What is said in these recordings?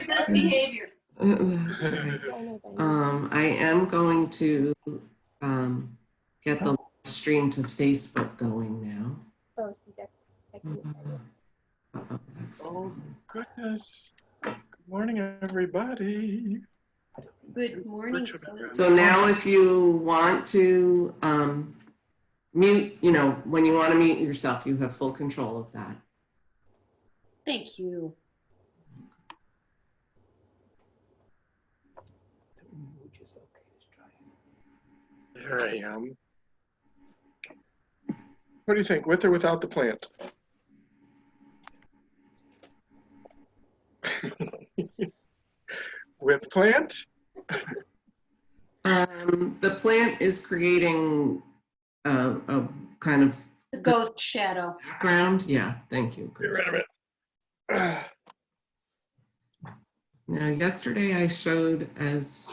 Best behavior. That's right. I am going to get the stream to Facebook going now. Oh, see, that's Oh, goodness. Good morning, everybody. Good morning. So now if you want to mute, when you want to mute yourself, you have full control of that. Thank you. Here I am. What do you think, with or without the plant? With plant? The plant is creating a kind of The ghost shadow. background. Yeah, thank you. Get rid of it. Now, yesterday I showed as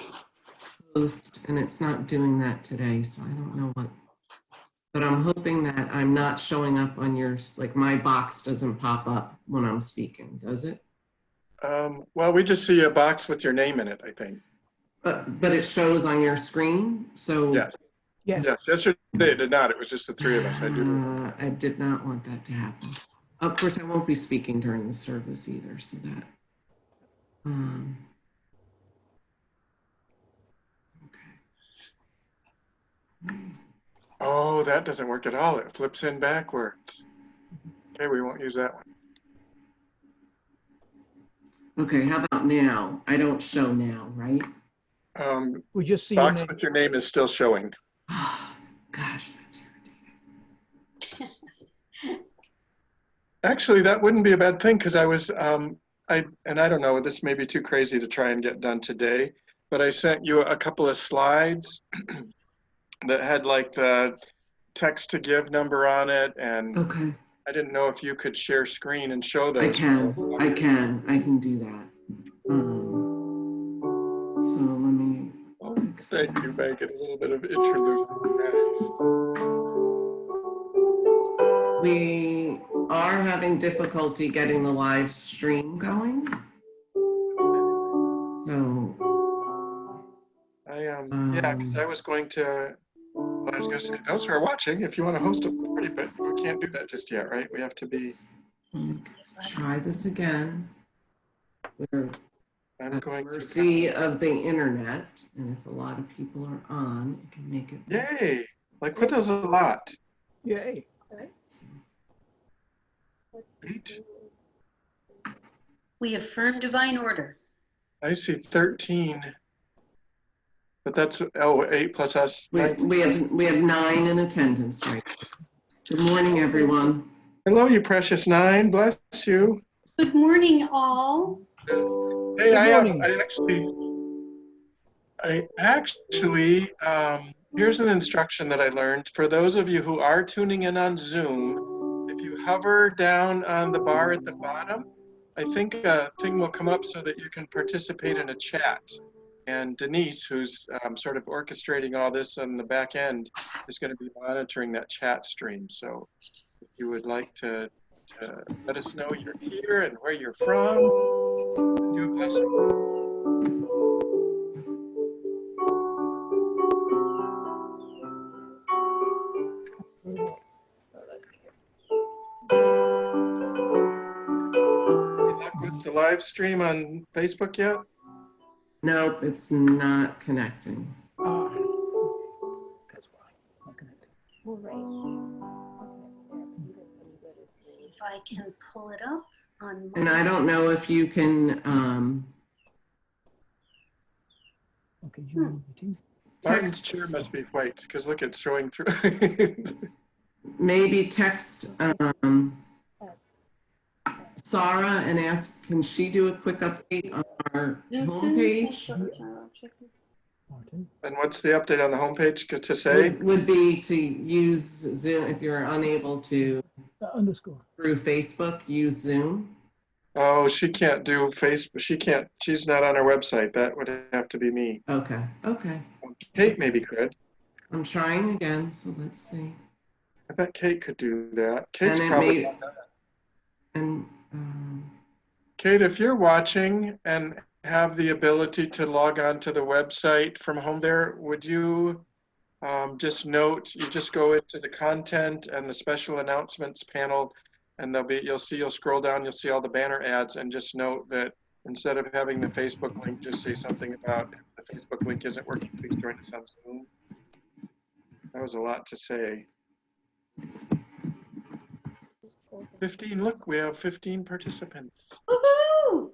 host, and it's not doing that today, so I don't know what. But I'm hoping that I'm not showing up on yours, like my box doesn't pop up when I'm speaking, does it? Well, we just see a box with your name in it, I think. But it shows on your screen, so. Yes. Yes. Yesterday it did not. It was just the three of us. I did not want that to happen. Of course, I won't be speaking during the service either, so that. Okay. Oh, that doesn't work at all. It flips in backwards. Okay, we won't use that one. Okay, how about now? I don't show now, right? We just see box with your name is still showing. Oh, gosh, that's irritating. Actually, that wouldn't be a bad thing because I was, I don't know, this may be too crazy to try and get done today, but I sent you a couple of slides that had like the text to give number on it, and okay. I didn't know if you could share screen and show those. I can do that. So let me. Oh, thank you, Megan. A little bit of interlude. We are having difficulty getting the live stream going. So. Yeah, because I was going to say, those who are watching, if you want to host a party, but we can't do that just yet, right? We have to be. Let's try this again. We're I'm going to mercy of the internet, and if a lot of people are on, it can make it. Yay! Like, what does a lot? Yay! Eight. We affirm divine order. I see 13. But that's 8 plus us. We have 9 in attendance, right? Good morning, everyone. Hello, you precious 9. Bless you. Good morning, all. Hey, I actually, here's an instruction that I learned. For those of you who are tuning in on Zoom, if you hover down on the bar at the bottom, I think a thing will come up so that you can participate in a chat. And Denise, who's sort of orchestrating all this on the back end, is going to be monitoring that chat stream. So if you would like to let us know you're here and where you're from, you a blessing. Good luck with the live stream on Facebook yet? Nope, it's not connecting. That's why it's not connected. See if I can pull it up on. And I don't know if you can. Okay, Martin's chair must be white because look, it's showing through. Maybe text Sarah and ask, can she do a quick update on our homepage? And what's the update on the homepage to say? Would be to use Zoom if you're unable to underscore through Facebook, use Zoom. Oh, she can't do Facebook. She can't. She's not on our website. That would have to be me. Okay. Okay. Kate maybe could. I'm trying again, so let's see. I bet Kate could do that. Kate's and probably. Kate, if you're watching and have the ability to log on to the website from home there, would you just note, you just go into the content and the special announcements panel, and you'll scroll down, you'll see all the banner ads, and just note that instead of having the Facebook link, just say something about if the Facebook link isn't working, please join us on Zoom. That was a lot to say. 15, look, we have 15 participants. Woohoo!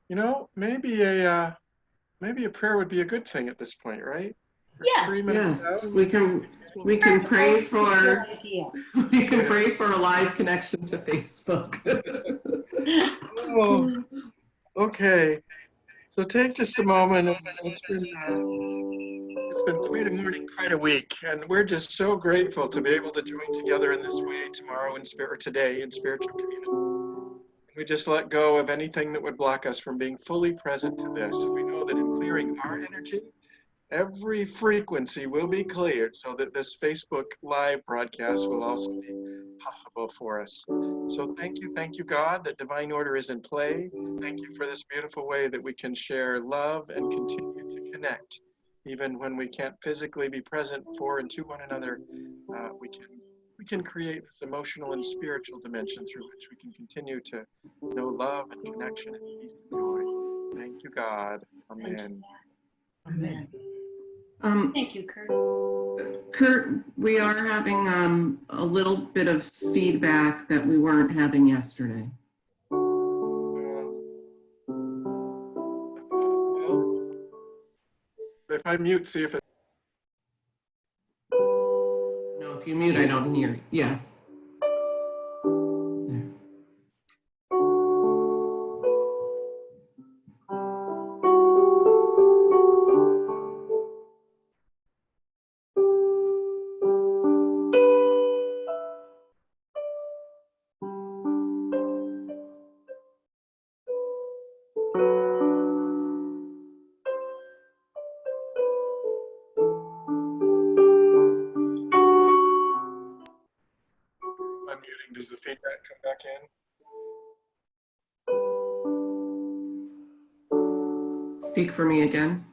You know, maybe a prayer would be a good thing at this point, right? Yes. 3 minutes Yes, out. we can pray for we can pray for a live connection to Facebook. Oh, okay. So take just a moment. It's been quite a morning, quite a week, and we're just so grateful to be able to join together in this way tomorrow in spirit, or today in spiritual community. We just let go of anything that would block us from being fully present to this. We know that in clearing our energy, every frequency will be cleared so that this Facebook live broadcast will also be possible for us. So thank you, God, that divine order is in play. Thank you for this beautiful way that we can share love and continue to connect. Even when we can't physically be present for and to one another, we can create this emotional and spiritual dimension through which we can continue to know love and connection and peace and joy. Thank you, God. Amen. Amen. Thank you, Kurt. Kurt, we are having a little bit of feedback that we weren't having yesterday. Well, if I mute, see if it. No, if you mute, I don't hear you. Yeah. There. Unmuting, does the feedback come back in? Speak for me again.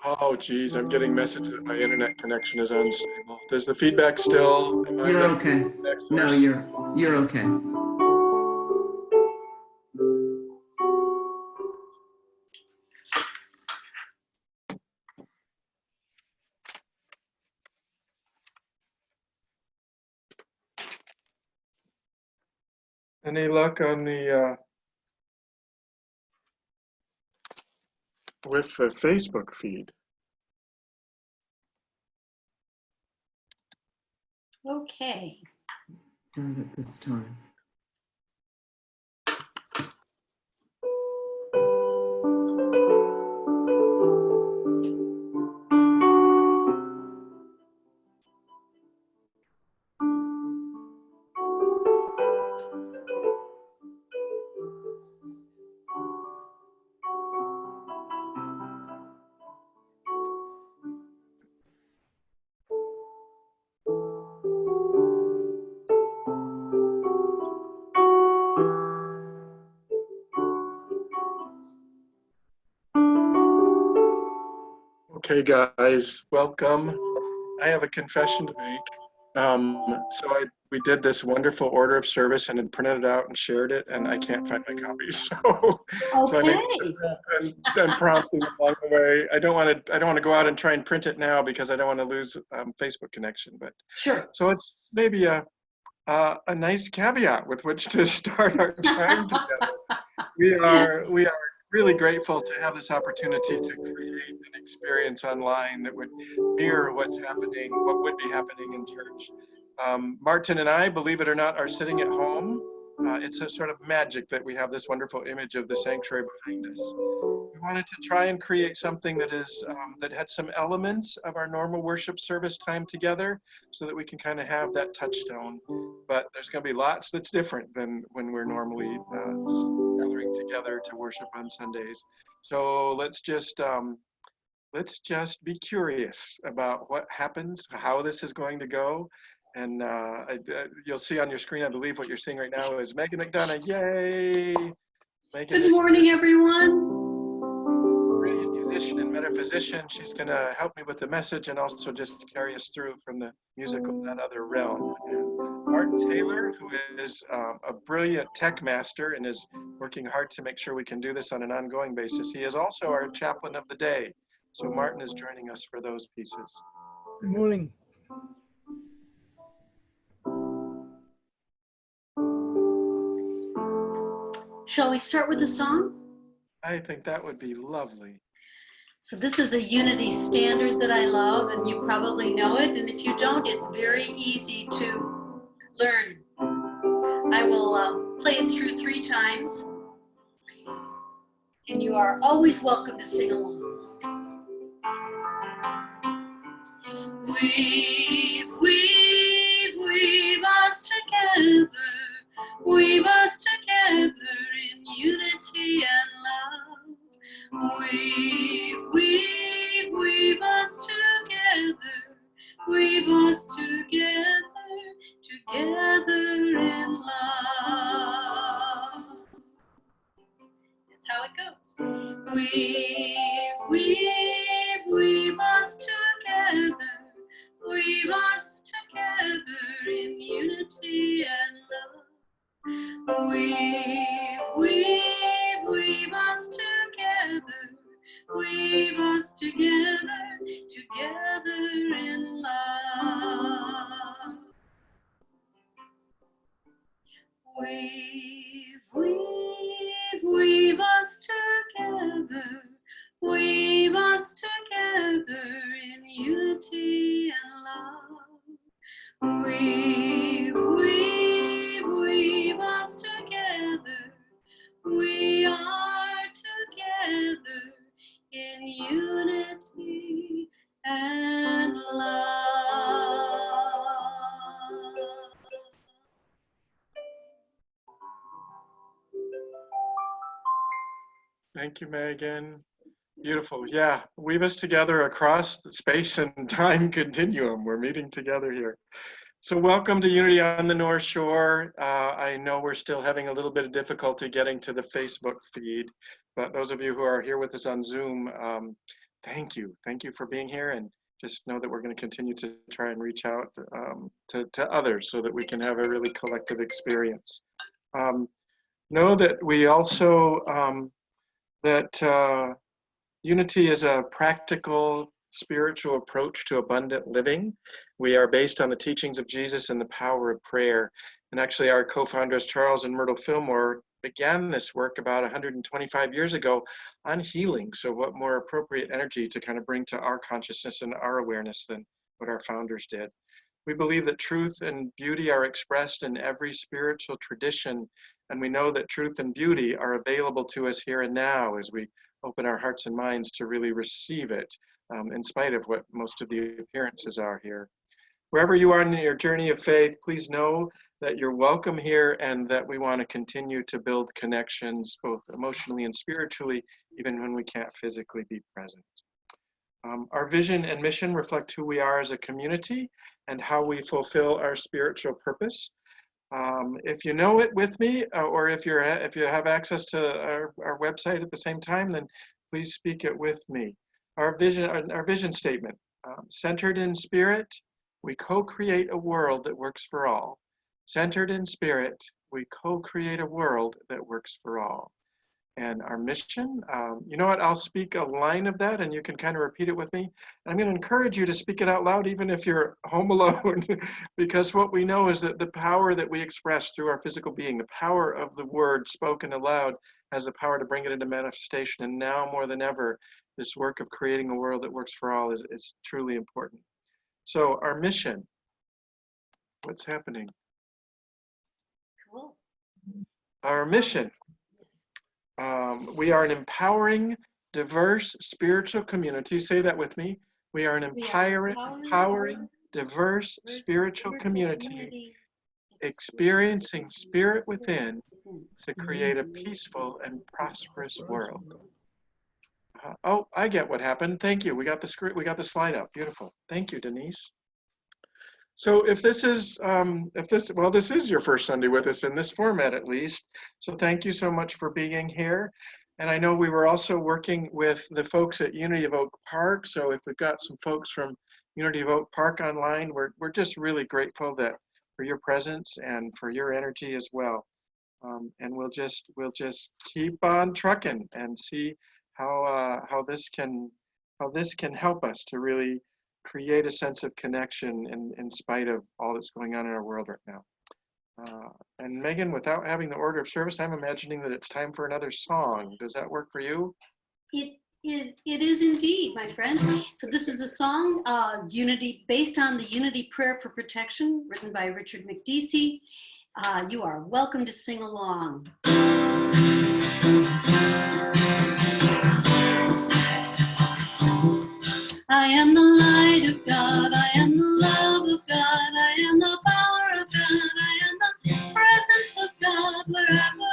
Oh, geez, I'm getting messages that my internet connection is unstable. Does the feedback still? You're okay. No, you're okay. Any luck on the with the Facebook feed? Okay. Not at this time. Okay, guys, welcome. I have a confession to make. We did this wonderful order of service and had printed it out and shared it, and I can't find my copies. So I made and prompting along the way. I don't want to go out and try and print it now because I don't want to lose Facebook connection. But Sure. So it's maybe a nice caveat with which to start our time together. We are really grateful to have this opportunity to create an experience online that would mirror what would be happening in church. Martin and I, believe it or not, are sitting at home. It's a sort of magic that we have this wonderful image of the sanctuary behind us. We wanted to try and create something that that had some elements of our normal worship service time together so that we can kind of have that touchstone. But there's going to be lots that's different than when we're normally gathering together to worship on Sundays. So let's just be curious about what happens, how this is going to go, And you'll see on your screen, I believe what you're seeing right now is Megon McDonough. Yay! Megan Good morning, everyone. Brilliant musician and metaphysician. She's going to help me with the message and also just carry us through from the music of that other realm. And Martin Taylor, who is a brilliant tech master and is working hard to make sure we can do this on an ongoing basis. He is also our chaplain of the day. So Martin is joining us for those pieces. Good morning. Shall we start with a song? I think that would be lovely. So this is a Unity standard that I love, and you probably know it. And if you don't, it's very easy to learn. I will play it through 3 times, and you are always welcome to sing along. Weave us together. Weave us together in unity and love. Weave us together. Weave us together, together in love. That's how it goes. Weave us together. Weave us together in unity and love. Weave us together. Weave us together, together in love. Weave us together. Weave us together in unity and love. Weave us together. We are together in unity and love. Thank you, Megan. Beautiful. Yeah, weave us together across the space and time continuum. We're meeting together here. So welcome to Unity on the North Shore. I know we're still having a little bit of difficulty getting to the Facebook feed, but those of you who are here with us on Zoom, thank you. Thank you for being here, and just know that we're going to continue to try and reach out to others so that we can have a really collective experience. Know that we also, that Unity is a practical spiritual approach to abundant living. We are based on the teachings of Jesus and the power of prayer. And actually our co-founders, Charles and Myrtle Fillmore, began this work about 125 years ago on healing. So what more appropriate energy to kind of bring to our consciousness and our awareness than what our founders did. We believe that truth and beauty are expressed in every spiritual tradition, and we know that truth and beauty are available to us here and now as we open our hearts and minds to really receive it, in spite of what most of the appearances are here. Wherever you are in your journey of faith, please know that you're welcome here and that we want to continue to build connections, both emotionally and spiritually, even when we can't physically be present. Our vision and mission reflect who we are as a community and how we fulfill our spiritual purpose. If you know it with me, or if you have access to our website at the same time, then please speak it with me. Our vision statement: centered in spirit, we co-create a world that works for all. Centered in spirit, we co-create a world that works for all. And our mission, you know what, I'll speak a line of that and you can kind of repeat it with me. And I'm going to encourage you to speak it out loud even if you're home alone, because what we know is that the power that we express through our physical being, the power of the word spoken aloud, has the power to bring it into manifestation. And now more than ever, this work of creating a world that works for all is truly important. So our mission, what's happening? Cool. Our mission. We are an empowering, diverse spiritual community. Say that with me. We are an empowering, diverse spiritual community, experiencing spirit within to create a peaceful and prosperous world. Oh, I get what happened. Thank you. We got the slide up. Beautiful. Thank you, Denise. So if this is, well, this is your first Sunday with us in this format at least. So thank you so much for being here. And I know we were also working with the folks at Unity of Oak Park. So if we've got some folks from Unity of Oak Park online, we're just really grateful for your presence and for your energy as well. And we'll just keep on trucking and see how this can help us to really create a sense of connection in spite of all that's going on in our world right now. And Megan, without having the order of service, I'm imagining that it's time for another song. Does that work for you? It is indeed, my friend. So this is a song, Unity, based on the Unity Prayer for Protection, written by Richard McDonough. You are welcome to sing along. I am the light of God, I am the love of God, I am the power of God, I am the presence of God wherever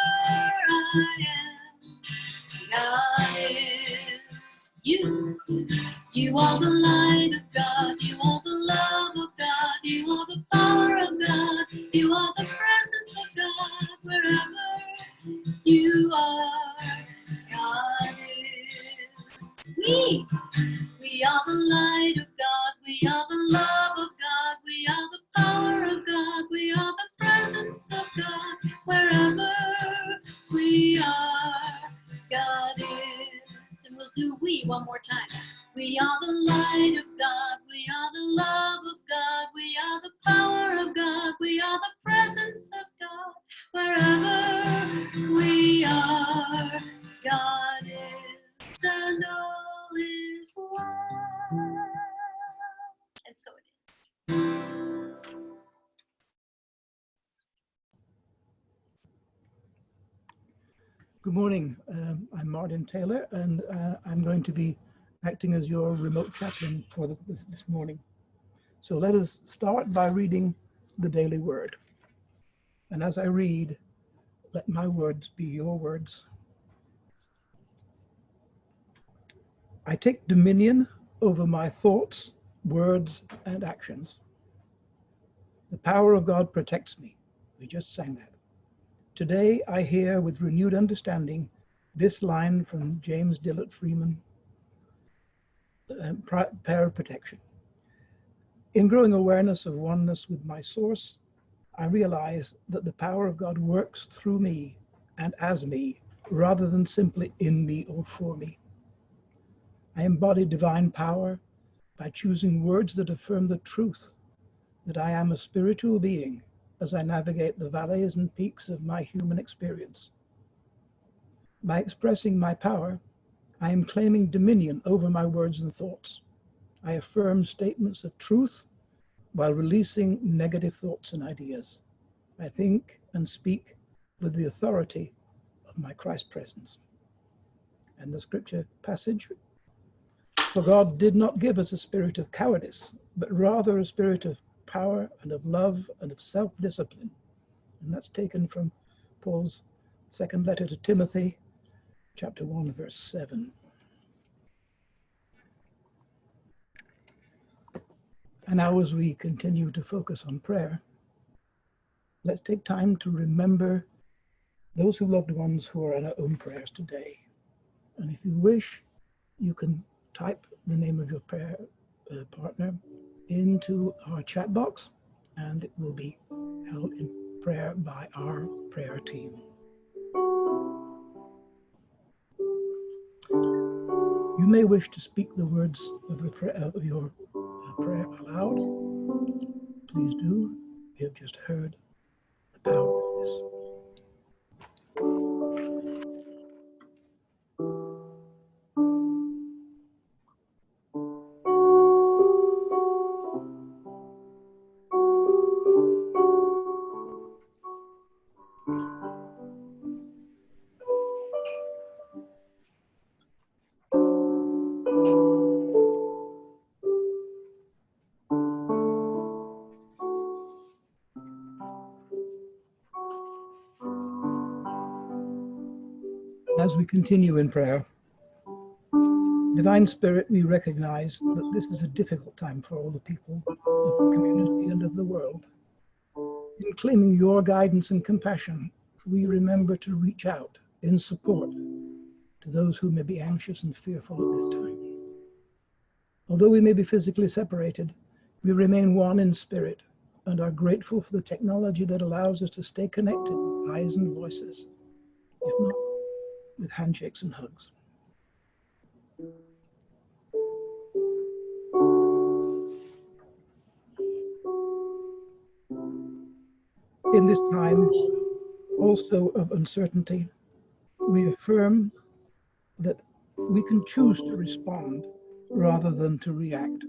I am. God is you. You are the light of God, you are the love of God, you are the power of God, you are the presence of God wherever you are. God is we. We are the light of God, we are the love of God, we are the power of God, we are the presence of God, wherever we are, God is. And we'll do we one more time. We are the light of God, we are the love of God, we are the power of God, we are the presence of God, wherever we are, God is, and all is well. And so it is. Good morning. I'm Martin Taylor, and I'm going to be acting as your remote chaplain for this morning. So let us start by reading the daily word. And as I read, let my words be your words. I take dominion over my thoughts, words, and actions. The power of God protects me. We just sang that. Today I hear with renewed understanding this line from James Dillard Freeman, Prayer of Protection. In growing awareness of oneness with my source, I realize that the power of God works through me and as me, rather than simply in me or for me. I embody divine power by choosing words that affirm the truth that I am a spiritual being as I navigate the valleys and peaks of my human experience. By expressing my power, I am claiming dominion over my words and thoughts. I affirm statements of truth while releasing negative thoughts and ideas. I think and speak with the authority of my Christ presence. And the scripture passage, for God did not give us a spirit of cowardice, but rather a spirit of power and of love and of self-discipline. And that's taken from Paul's second letter to Timothy, chapter 1, verse 7. And now as we continue to focus on prayer, let's take time to remember those loved ones who are in our own prayers today. And if you wish, you can type the name of your prayer partner into our chat box, and it will be held in prayer by our prayer team. You may wish to speak the words of your prayer aloud. Please do. You have just heard the power of this. As we continue in prayer, Divine Spirit, we recognize that this is a difficult time for all the people of the community and of the world. In claiming your guidance and compassion, we remember to reach out in support to those who may be anxious and fearful at this time. Although we may be physically separated, we remain one in spirit and are grateful for the technology that allows us to stay connected with eyes and voices, if not with handshakes and hugs. In this time also of uncertainty, we affirm that we can choose to respond rather than to react.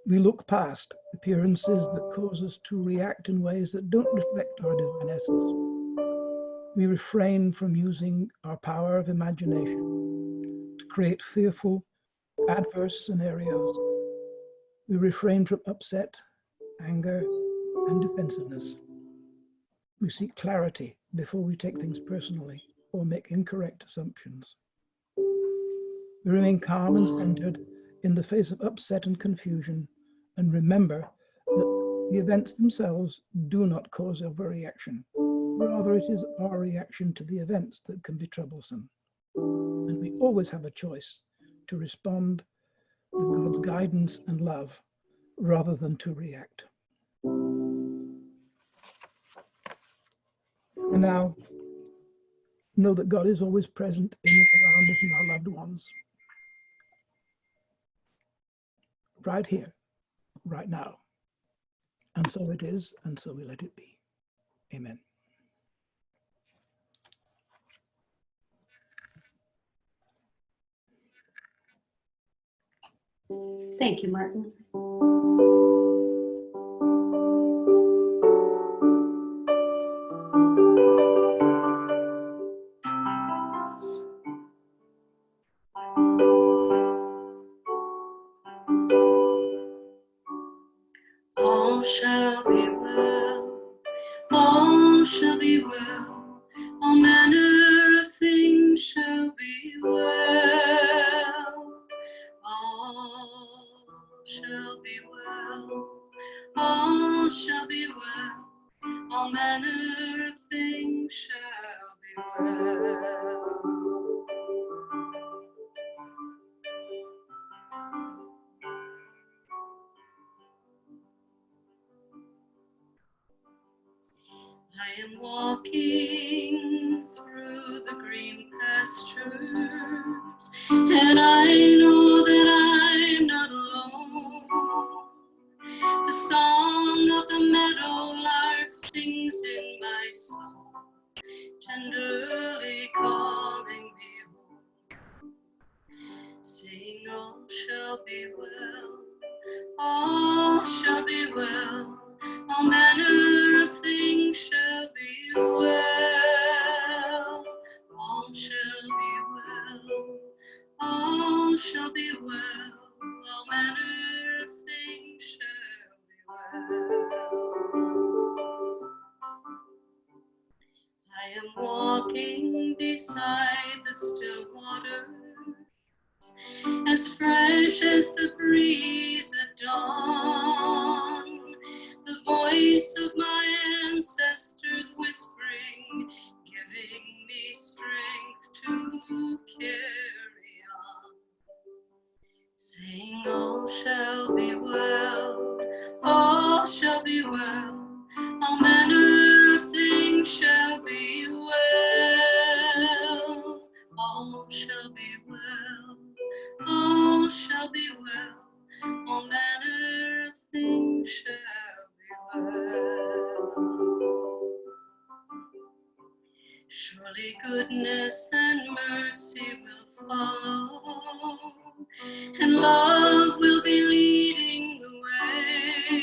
We look past appearances that cause us to react in ways that don't reflect our divine essence. We refrain from using our power of imagination to create fearful, adverse scenarios. We refrain from upset, anger, and defensiveness. We seek clarity before we take things personally or make incorrect assumptions. We remain calm and centered in the face of upset and confusion, and remember that the events themselves do not cause overreaction. Rather, it is our reaction to the events that can be troublesome. And we always have a choice to respond with God's guidance and love rather than to react. And now, know that God is always present in and around us and our loved ones. Right here, right now. And so it is, and so we let it be. Amen. Thank you, Martin. All shall be well, all shall be well, all manner of things shall be well. All shall be well, all shall be well, all manner of things shall be well. I am walking through the green pastures, and I know that I'm not alone. The song of the meadowlark sings in my soul, tenderly calling me home, saying all shall be well, all shall be well, all manner of things shall be well, all shall be well, all shall be well, all manner of things shall be well. I am walking beside the still waters, as fresh as the breeze at dawn, the voice of my ancestors whispering, giving me strength to carry on, saying all shall be well, all shall be well, all manner of things shall be well, all shall be well, all shall be well, all manner of things shall be well. Surely goodness and mercy will follow, and love will be leading the way.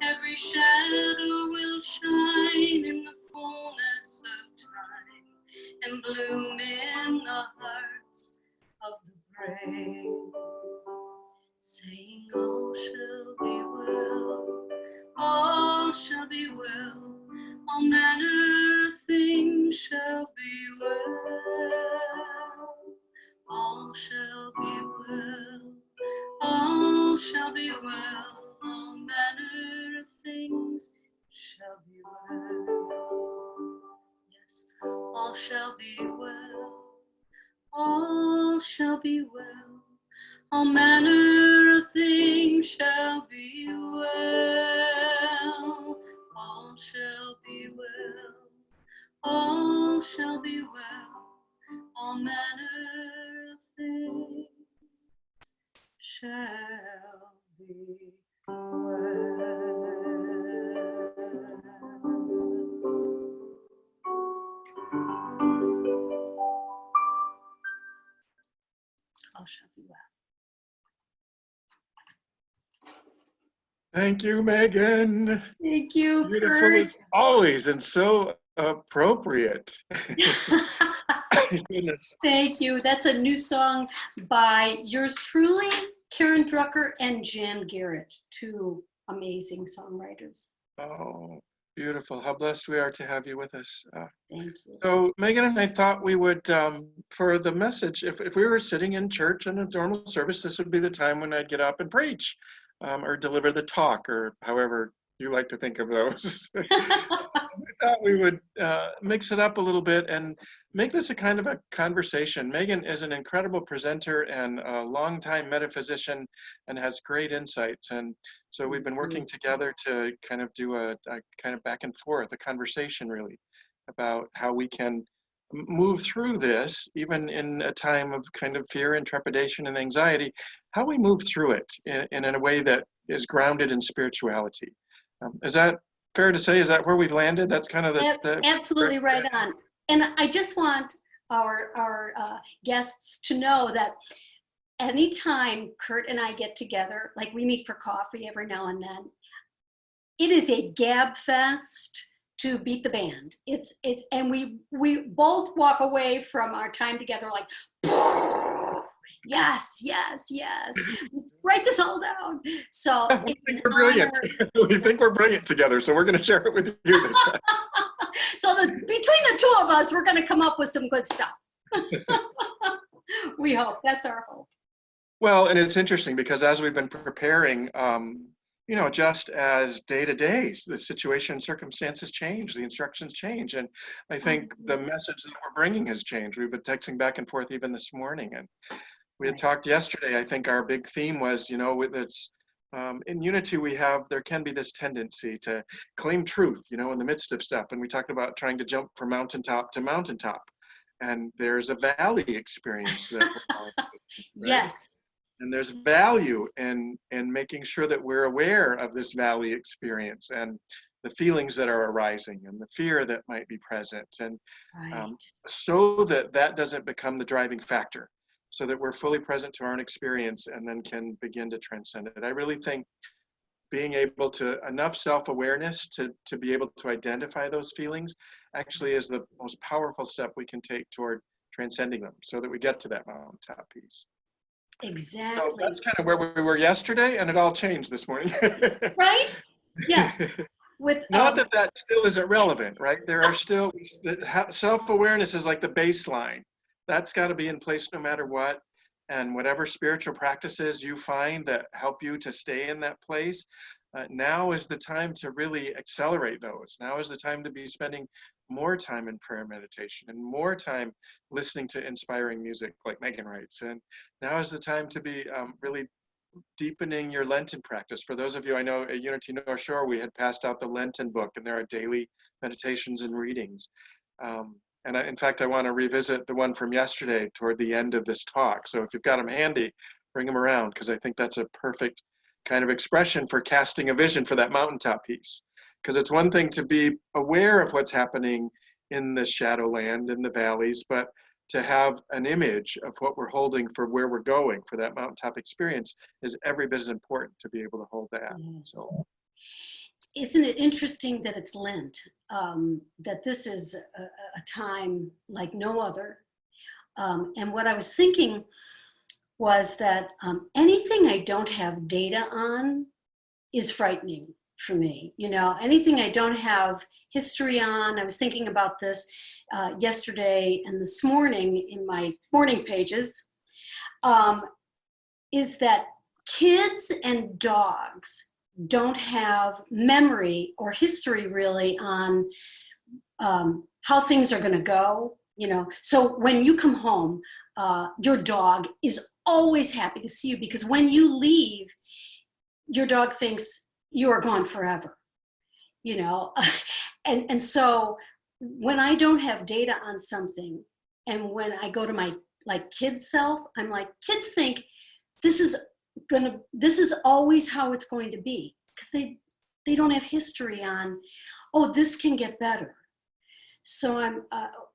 Every shadow will shine in the fullness of time, and bloom in the hearts of the brave, saying all shall be well, all shall be well, all manner of things shall be well, all shall be well, all shall be well, all manner of things shall be well. Yes, all shall be well, all shall be well, all manner of things shall be well, all shall be well, all shall be well, all manner of things shall be well. All shall be well. Thank you, Megan. Thank you, Beautiful Kurt. as always and so appropriate. Goodness. Thank you. That's a new song by yours truly, Karen Drucker and Jan Garrett, two amazing songwriters. Oh, beautiful. How blessed we are to have you with us. Thank you. So Megan and I thought we would, for the message, if we were sitting in church in a normal service, this would be the time when I'd get up and preach or deliver the talk, or however you like to think of those. We thought we would mix it up a little bit and make this a kind of a conversation. Megan is an incredible presenter and a longtime metaphysician and has great insights. And so we've been working together to kind of do a kind of back and forth, a conversation really, about how we can move through this, even in a time of kind of fear and trepidation and anxiety, how we move through it in a way that is grounded in spirituality. Is that fair to say? Is that where we've landed? That's kind of the absolutely right on. And I just want our guests to know that anytime Kurt and I get together, like we meet for coffee every now and then, it is a gab fest to beat the band. And we both walk away from our time together like, yes, yes, yes. Write this all down. So we think we're brilliant. We think we're brilliant together, so we're going to share it with you this time. So between the two of us, we're going to come up with some good stuff. We hope. That's our hope. Well, and it's interesting because as we've been preparing, you know, just as day to day, the situation and circumstances change, the instructions change. And I think the message that we're bringing has changed. We've been texting back and forth even this morning. And we had talked yesterday, I think our big theme was, you know, with it's in unity, there can be this tendency to claim truth, you know, in the midst of stuff. And we talked about trying to jump from mountaintop to mountaintop. And there's a valley experience that right? Yes. And there's value in making sure that we're aware of this valley experience and the feelings that are arising and the fear that might be present. And so that doesn't become the driving factor, so that we're fully present to our own experience and then can begin to transcend it. I really think being able to enough self-awareness to be able to identify those feelings actually is the most powerful step we can take toward transcending them so that we get to that mountaintop peace. Exactly. So that's kind of where we were yesterday, and it all changed this morning. Right? Yes. With Not that still isn't relevant, right? There are still, self-awareness is like the baseline. That's got to be in place no matter what. And whatever spiritual practices you find that help you to stay in that place, now is the time to really accelerate those. Now is the time to be spending more time in prayer meditation and more time listening to inspiring music like Megan writes. And now is the time to be really deepening your Lenten practice. For those of you I know at Unity North Shore, we had passed out the Lenten book, and there are daily meditations and readings. And in fact, I want to revisit the one from yesterday toward the end of this talk. So if you've got them handy, bring them around, because I think that's a perfect kind of expression for casting a vision for that mountaintop piece. Because it's one thing to be aware of what's happening in the shadowland, in the valleys, but to have an image of what we're holding for where we're going for that mountaintop experience is every bit as important to be able to hold that. Yes. So. Isn't it interesting that it's Lent, that this is a time like no other? And what I was thinking was that anything I don't have data on is frightening for me. You know, anything I don't have history on. I was thinking about this yesterday and this morning in my morning pages. is that kids and dogs don't have memory or history really on how things are going to go. You know, so when you come home, your dog is always happy to see you, because when you leave, your dog thinks you are gone forever, you know. And so when I don't have data on something, and when I go to my like kid self, I'm like, kids think this is always how it's going to be, because they don't have history on, oh, this can get better. So I'm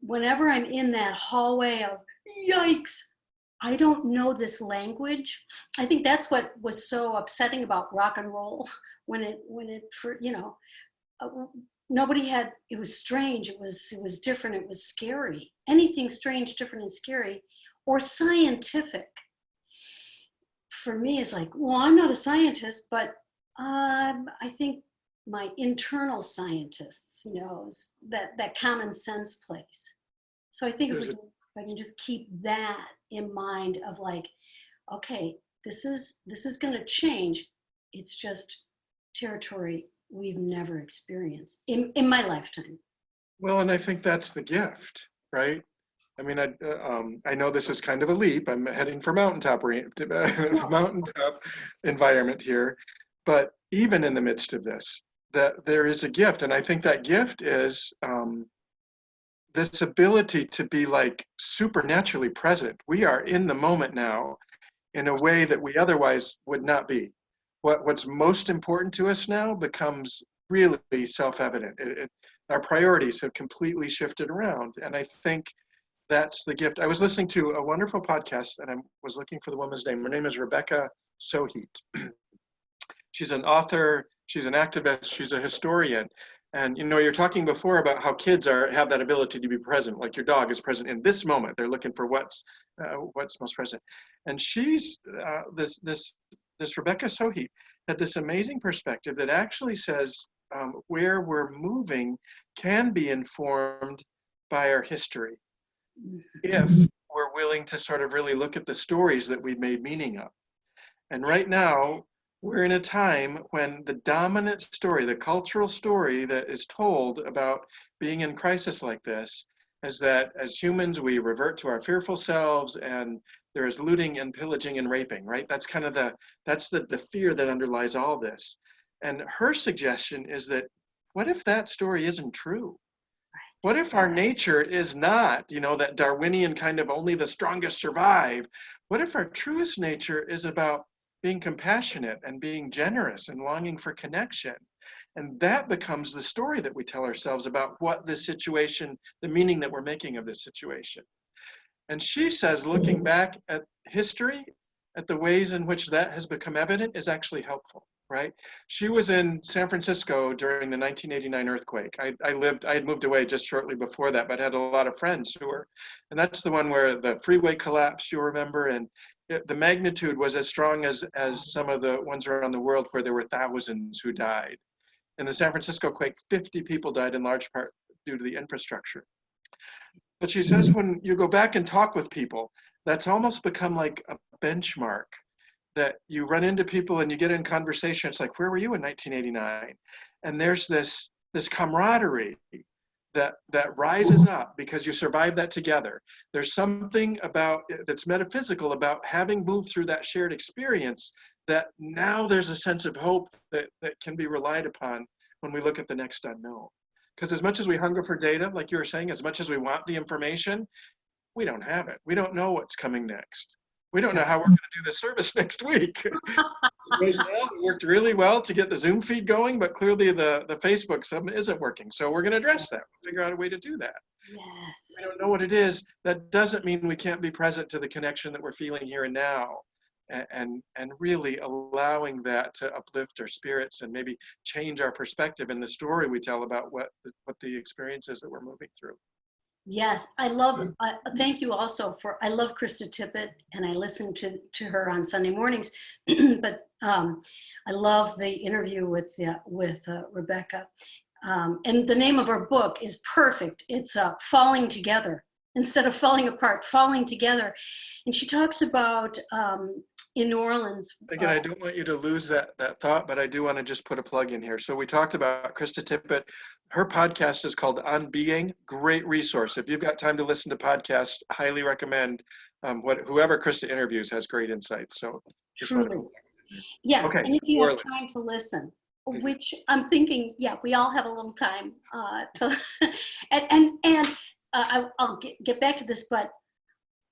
whenever I'm in that hallway of yikes, I don't know this language. I think that's what was so upsetting about rock and roll when it for, you know, nobody had, it was strange, it was different, it was scary. Anything strange, different, and scary, or scientific, for me is like, well, I'm not a scientist, but I think my internal scientists knows that common sense place. So I think if I can just keep that in mind of like, okay, this is going to change. It's just territory we've never experienced in my lifetime. Well, and I think that's the gift, right? I mean, I know this is kind of a leap. I'm heading for mountaintop environment here, but even in the midst of this, that there is a gift, and I think that gift is this ability to be like supernaturally present. We are in the moment now in a way that we otherwise would not be. What's most important to us now becomes really self-evident. Our priorities have completely shifted around, and I think that's the gift. I was listening to a wonderful podcast, and I was looking for the woman's name. Her name is Rebecca Soheat. She's an author, she's an activist, she's a historian. And you know, you're talking before about how kids have that ability to be present, like your dog is present in this moment. They're looking for what's most present. And she's this Rebecca Soheat had this amazing perspective that actually says where we're moving can be informed by our history, if we're willing to sort of really look at the stories that we've made meaning of. And right now, we're in a time when the dominant story, the cultural story that is told about being in crisis like this, is that as humans, we revert to our fearful selves, and there is looting and pillaging and raping, right? That's kind of the fear that underlies all this. And her suggestion is that, what if that story isn't true? What if our nature is not, you know, that Darwinian kind of only the strongest survive? What if our truest nature is about being compassionate and being generous and longing for connection? And that becomes the story that we tell ourselves about what this situation, the meaning that we're making of this situation. And she says, looking back at history, at the ways in which that has become evident is actually helpful, right? She was in San Francisco during the 1989 earthquake. I had moved away just shortly before that, but had a lot of friends who were, and that's the one where the freeway collapsed, you remember, and the magnitude was as strong as some of the ones around the world where there were thousands who died. In the San Francisco quake, 50 people died in large part due to the infrastructure. But she says when you go back and talk with people, that's almost become like a benchmark, that you run into people and you get in conversation. It's like, where were you in 1989? And there's this camaraderie that rises up because you survived that together. There's something about that's metaphysical about having moved through that shared experience, that now there's a sense of hope that can be relied upon when we look at the next unknown. Because as much as we hunger for data, like you were saying, as much as we want the information, we don't have it. We don't know what's coming next. We don't know how we're going to do the service next week. Right now, it worked really well to get the Zoom feed going, but clearly the Facebook sub isn't working. So we're going to address that. We'll figure out a way to do that. Yes. We don't know what it is. That doesn't mean we can't be present to the connection that we're feeling here and now, and really allowing that to uplift our spirits and maybe change our perspective in the story we tell about what the experience is that we're moving through. Yes, I love, thank you also for, I love Krista Tippett, and I listen to her on Sunday mornings, but I love the interview with Rebecca. And the name of her book is perfect. It's Falling Together. instead of falling apart, falling together. And she talks about in New Orleans. Again, I don't want you to lose that thought, but I do want to just put a plug in here. So we talked about Krista Tippett. Her podcast is called On Being. Great resource. If you've got time to listen to podcasts, highly recommend. Whoever Krista interviews has great insights. So just want Truly. to. Yeah, Okay, and if you have spoilers. time to listen, Mhm. which I'm thinking, yeah, we all have a little time to, and I'll get back to this, but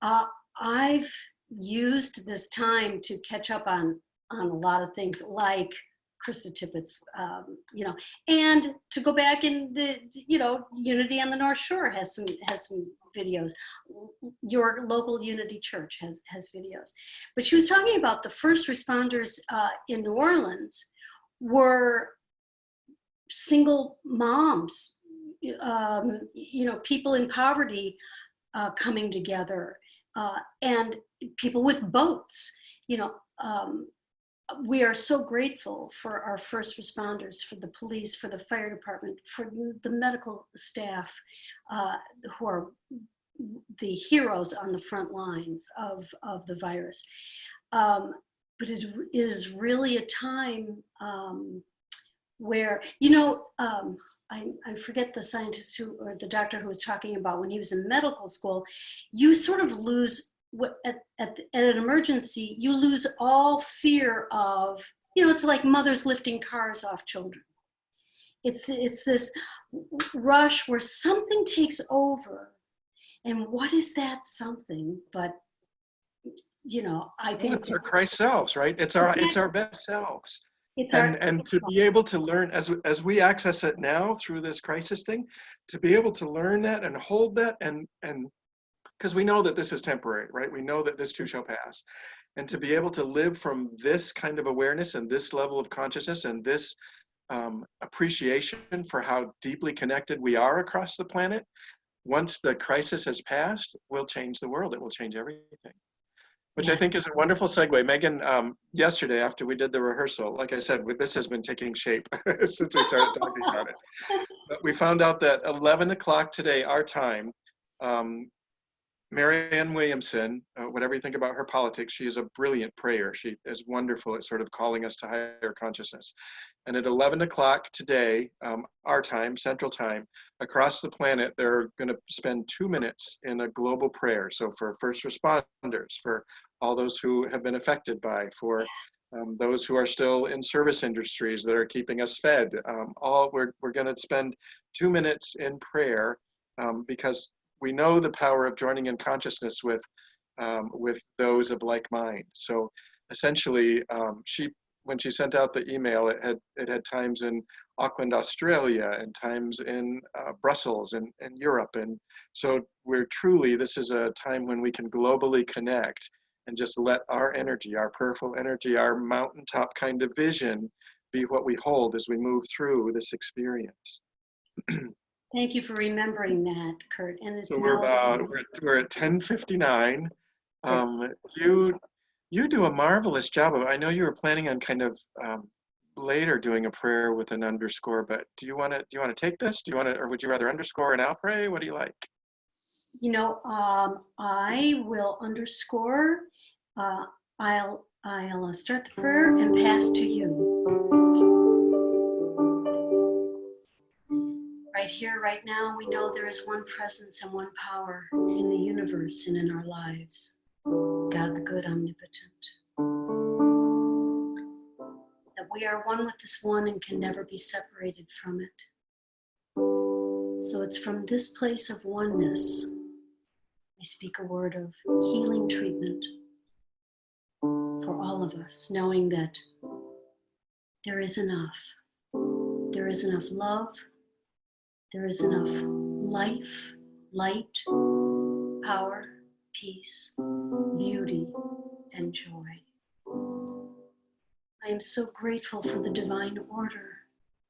I've used this time to catch up on a lot of things, like Krista Tippett's, and to go back in the, Unity on the North Shore has some videos. Your local Unity Church has videos. But she was talking about the first responders in New Orleans were single moms, people in poverty coming together, and people with boats. We are so grateful for our first responders, for the police, for the fire department, for the medical staff, who are the heroes on the front lines of the virus. But it is really a time where, I forget the scientist or the doctor who was talking about when he was in medical school, you sort of lose, at an emergency, you lose all fear of, it's like mothers lifting cars off children. It's this rush where something takes over. And what is that something? But, I think It's our Christ selves, right? It's our best selves. And to be able to learn as we access it now through this crisis thing, to be able to learn that and hold that and because we know that this is temporary, right? We know that this too shall pass. And to be able to live from this kind of awareness and this level of consciousness and this appreciation for how deeply connected we are across the planet, once the crisis has passed, will change the world. It will change everything. Which I think is a wonderful segue. Megan, yesterday after we did the rehearsal, like I said, this has been taking shape since we started talking about it. But we found out that 11 o'clock today, our time, Marianne Williamson, whatever you think about her politics, she is a brilliant prayer. She is wonderful at sort of calling us to higher consciousness. And at 11 o'clock today, our time, Central Time, across the planet, they're going to spend 2 minutes in a global prayer. So for first responders, for all those who have been affected by, for those who are still in service industries that are keeping us fed, we're going to spend 2 minutes in prayer because we know the power of joining in consciousness with those of like mind. So essentially, when she sent out the email, it had times in Auckland, Australia, and times in Brussels and Europe. And so this is a time when we can globally connect and just let our energy, our prayerful energy, our mountaintop kind of vision be what we hold as we move through this experience. Thank you for remembering that, Kurt. And it's so we're at 10:59. You do a marvelous job of. I know you were planning on kind of later doing a prayer with an underscore, but do you want to take this? Or would you rather underscore and I'll pray? What do you like? I will underscore. I'll start the prayer and pass to you. Right here, right now, we know there is one presence and one power in the universe and in our lives. God the good, omnipotent. That we are one with this one and can never be separated from it. So it's from this place of oneness, I speak a word of healing treatment for all of us, knowing that there is enough. There is enough love. There is enough life, light, power, peace, beauty, and joy. I am so grateful for the divine order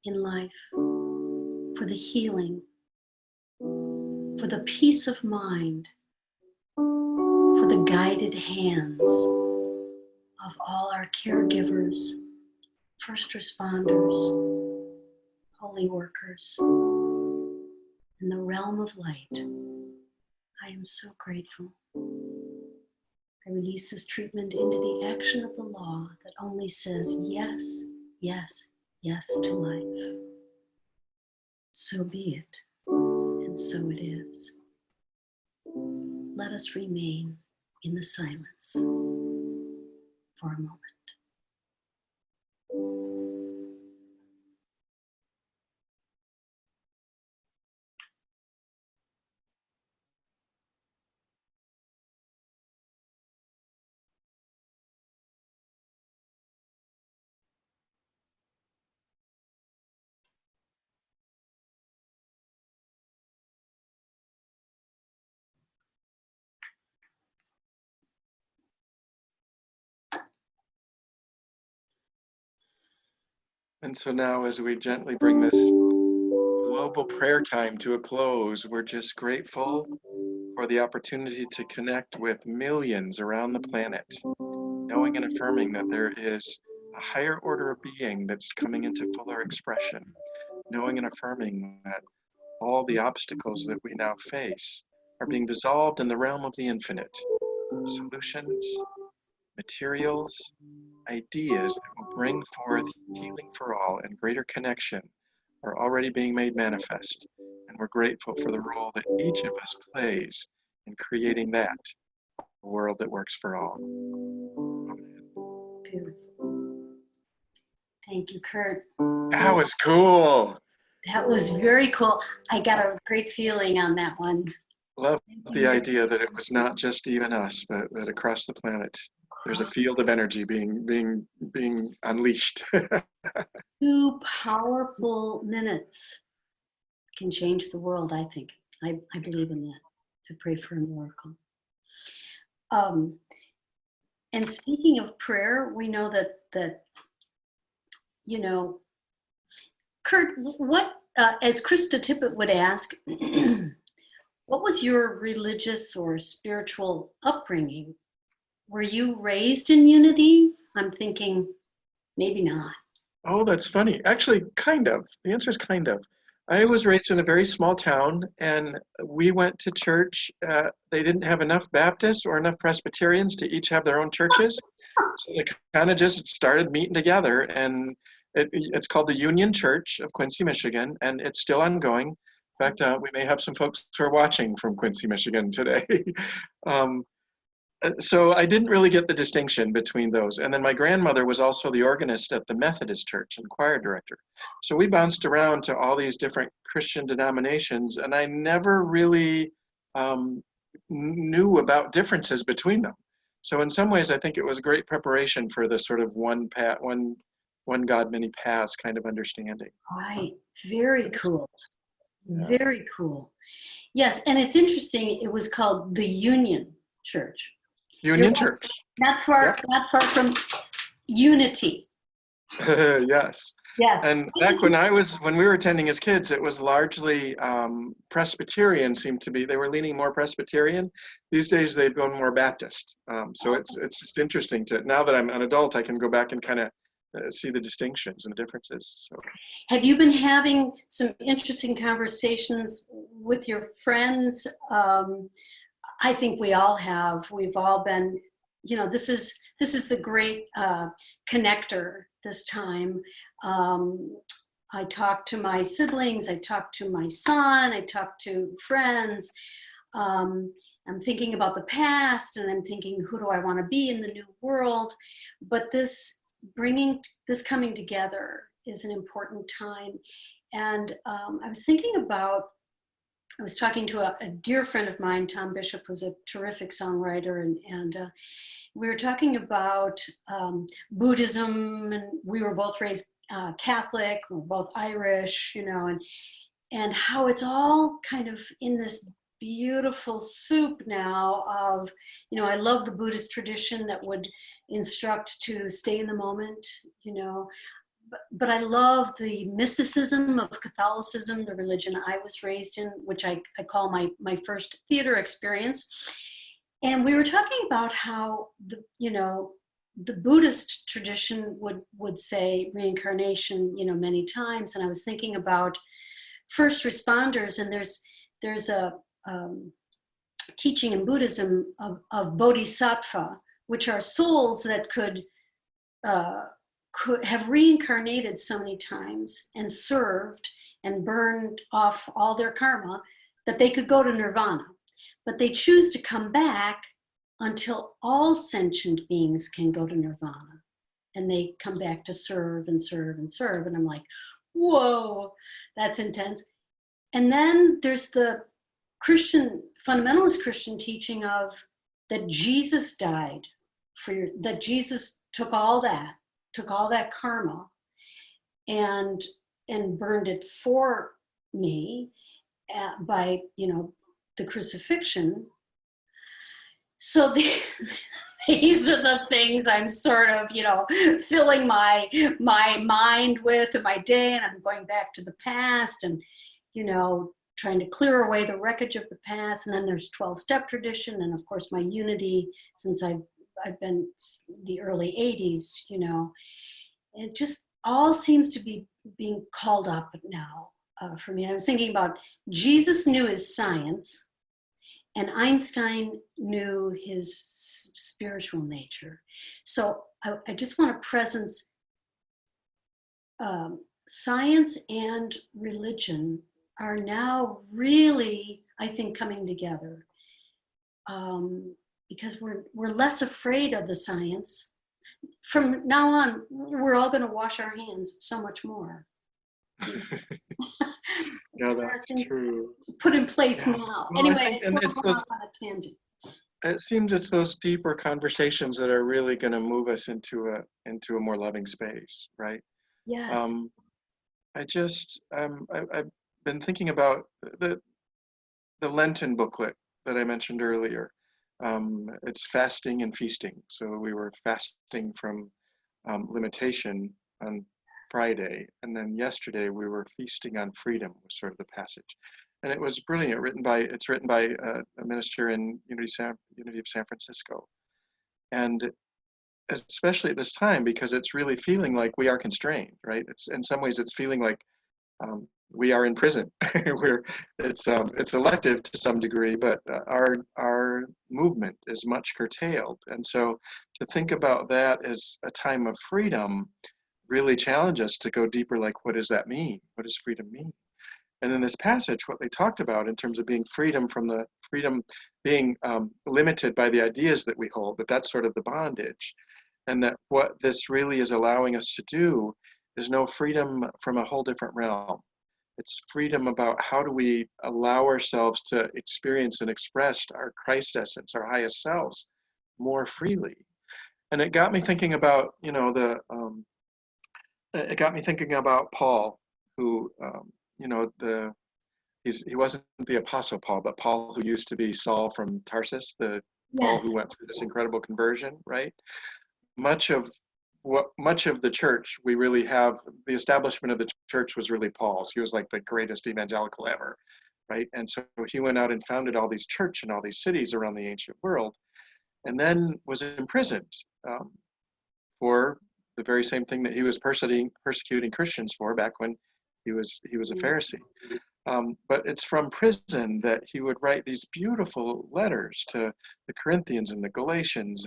in life, for the healing, for the peace of mind, for the guided hands of all our caregivers, first responders, holy workers. In the realm of light, I am so grateful. I release this treatment into the action of the law that only says yes, yes, yes to life. So be it, and so it is. Let us remain in the silence for a moment. And so now, as we gently bring this global prayer time to a close, we're just grateful for the opportunity to connect with millions around the planet, knowing and affirming that there is a higher order of being that's coming into fuller expression, knowing and affirming that all the obstacles that we now face are being dissolved in the realm of the infinite. Solutions, materials, ideas that will bring forth healing for all and greater connection are already being made manifest. And we're grateful for the role that each of us plays in creating that world that works for all. Amen. Beautiful. Thank you, Kurt. That was cool. That was very cool. I got a great feeling on that one. Love the idea that it was not just even us, but that across the planet there's a field of energy being unleashed. 2 powerful minutes can change the world, I think. I believe in that, to pray for a miracle. And speaking of prayer, we know that you know, Kurt, what, as Krista Tippett would ask, what was your religious or spiritual upbringing? Were you raised in unity? I'm thinking maybe not. Oh, that's funny. Actually, kind of. The answer is kind of. I was raised in a very small town, and we went to church. They didn't have enough Baptists or enough Presbyterians to each have their own churches. So they kind of just started meeting together, and it's called the Union Church of Quincy, Michigan, and it's still ongoing. In fact, we may have some folks who are watching from Quincy, Michigan today. So I didn't really get the distinction between those. And then my grandmother was also the organist at the Methodist Church and choir director. So we bounced around to all these different Christian denominations, and I never really knew about differences between them. So in some ways, I think it was great preparation for the sort of one God, many paths kind of understanding. Right, very cool. Yeah. Very cool. Yes, and it's interesting, it was called the Union Church. Union Church. Not far from unity. Yes. Yes. And back when we were attending as kids, it was largely Presbyterian. They were leaning more Presbyterian. These days they've gone more Baptist. So it's just interesting now that I'm an adult, I can go back and kind of see the distinctions and the differences. So. Have you been having some interesting conversations with your friends? I think we all have. We've all been, this is the great connector this time. I talk to my siblings, I talk to my son, I talk to friends. I'm thinking about the past, and I'm thinking, who do I want to be in the new world? But this coming together is an important time. And I was talking to a dear friend of mine, Tom Bishop, who's a terrific songwriter, and we were talking about Buddhism, and we were both raised Catholic, we're both Irish, and how it's all kind of in this beautiful soup now of, I love the Buddhist tradition that would instruct to stay in the moment, but I love the mysticism of Catholicism, the religion I was raised in, which I call my first theater experience. And we were talking about how the Buddhist tradition would say reincarnation, many times. And I was thinking about first responders, and there's a teaching in Buddhism of bodhisattva, which are souls that could have reincarnated so many times and served and burned off all their karma that they could go to nirvana. But they choose to come back until all sentient beings can go to nirvana. And they come back to serve and serve and serve. And I'm like, whoa, that's intense. And then there's the fundamentalist Christian teaching of that Jesus died that Jesus took all that karma and burned it for me by, the crucifixion. So these are the things I'm sort of, filling my mind with in my day, and I'm going back to the past and, trying to clear away the wreckage of the past. And then there's 12-step tradition, and of course my unity since I've been the early 80s, it just all seems to be being called up now for me. And I was thinking about Jesus knew his science, and Einstein knew his spiritual nature. So I just want to presence science and religion are now really, I think, coming together because we're less afraid of the science. From now on, we're all going to wash our hands so much more. No, that's true. Put in place now. Well, anyway, and it's on a tangent. It seems it's those deeper conversations that are really going to move us into a more loving space, right? Yes. I've been thinking about the Lenten booklet that I mentioned earlier. It's fasting and feasting. So we were fasting from limitation on Friday, and then yesterday we were feasting on freedom was sort of the passage, and it was brilliant. It's written by a minister in Unity of San Francisco, and especially at this time because it's really feeling like we are constrained, right? It's in some ways it's feeling like we are in prison. It's elective to some degree, but our movement is much curtailed, and so to think about that as a time of freedom really challenge us to go deeper. Like, what does that mean? What does freedom mean? And in this passage, what they talked about in terms of being freedom being limited by the ideas that we hold, that's sort of the bondage, and that what this really is allowing us to do is know freedom from a whole different realm. It's freedom about how do we allow ourselves to experience and express our Christ essence, our highest selves, more freely. And it got me thinking about, it got me thinking about Paul, who, he wasn't the Apostle Paul, but Paul who used to be Saul from Tarsus, the Paul who went through this incredible conversion, right? Much of the church, we really have, the establishment of the church was really Paul's. He was like the greatest evangelical ever, right? And so he went out and founded all these churches in all these cities around the ancient world, and then was imprisoned for the very same thing that he was persecuting Christians for back when he was a Pharisee. But it's from prison that he would write these beautiful letters to the Corinthians and the Galatians,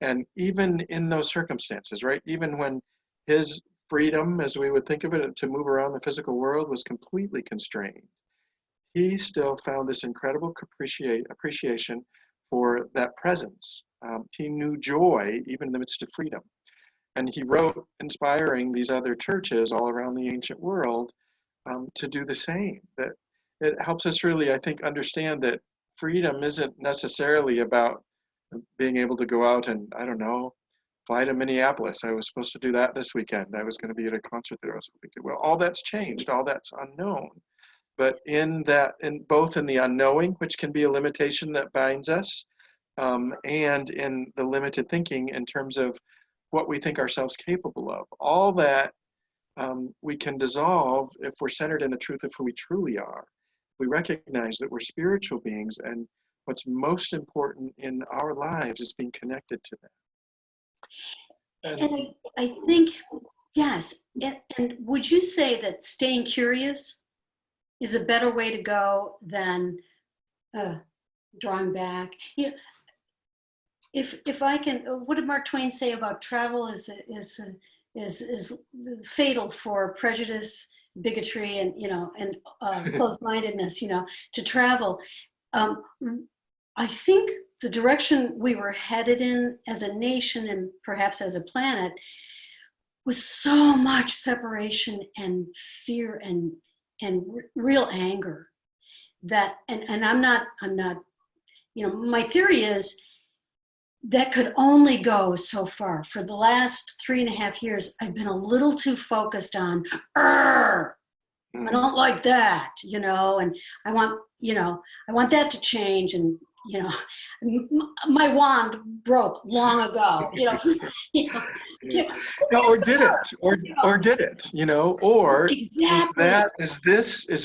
and even in those circumstances, right? Even when his freedom, as we would think of it, to move around the physical world was completely constrained, he still found this incredible appreciation for that presence. He knew joy even in the midst of freedom. And he wrote inspiring these other churches all around the ancient world to do the same. That it helps us really, I think, understand that freedom isn't necessarily about being able to go out and, I don't know, fly to Minneapolis. I was supposed to do that this weekend. I was going to be at a concert there. I was hoping to. Well, all that's changed. All that's unknown. But both in the unknowing, which can be a limitation that binds us, and in the limited thinking in terms of what we think ourselves capable of, all that we can dissolve if we're centered in the truth of who we truly are. We recognize that we're spiritual beings, and what's most important in our lives is being connected to them. And I think, yes. And would you say that staying curious is a better way to go than drawing back. Yeah, if I can, what did Mark Twain say about travel is fatal for prejudice, bigotry, and and closed-mindedness. To travel. Um, I think the direction we were headed in as a nation and perhaps as a planet was so much separation and fear and real anger that and I'm not my theory is that could only go so far. For the last 3.5 years, I've been a little too focused on, I don't like that, and I want, I want that to change. And, my wand broke long ago, you know, No, or did it, or did it, or exactly. is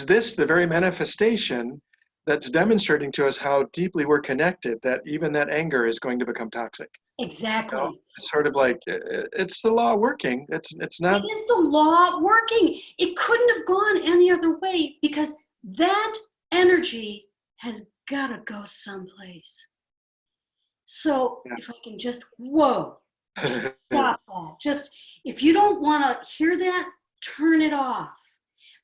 this the very manifestation that's demonstrating to us how deeply we're connected, that even that anger is going to become toxic? Exactly. It's sort of like, it's the law working. It's not. It is the law working. It couldn't have gone any other way because that energy has got to go someplace. So if I can just, whoa, stop that. Just, if you don't want to hear that, turn it off.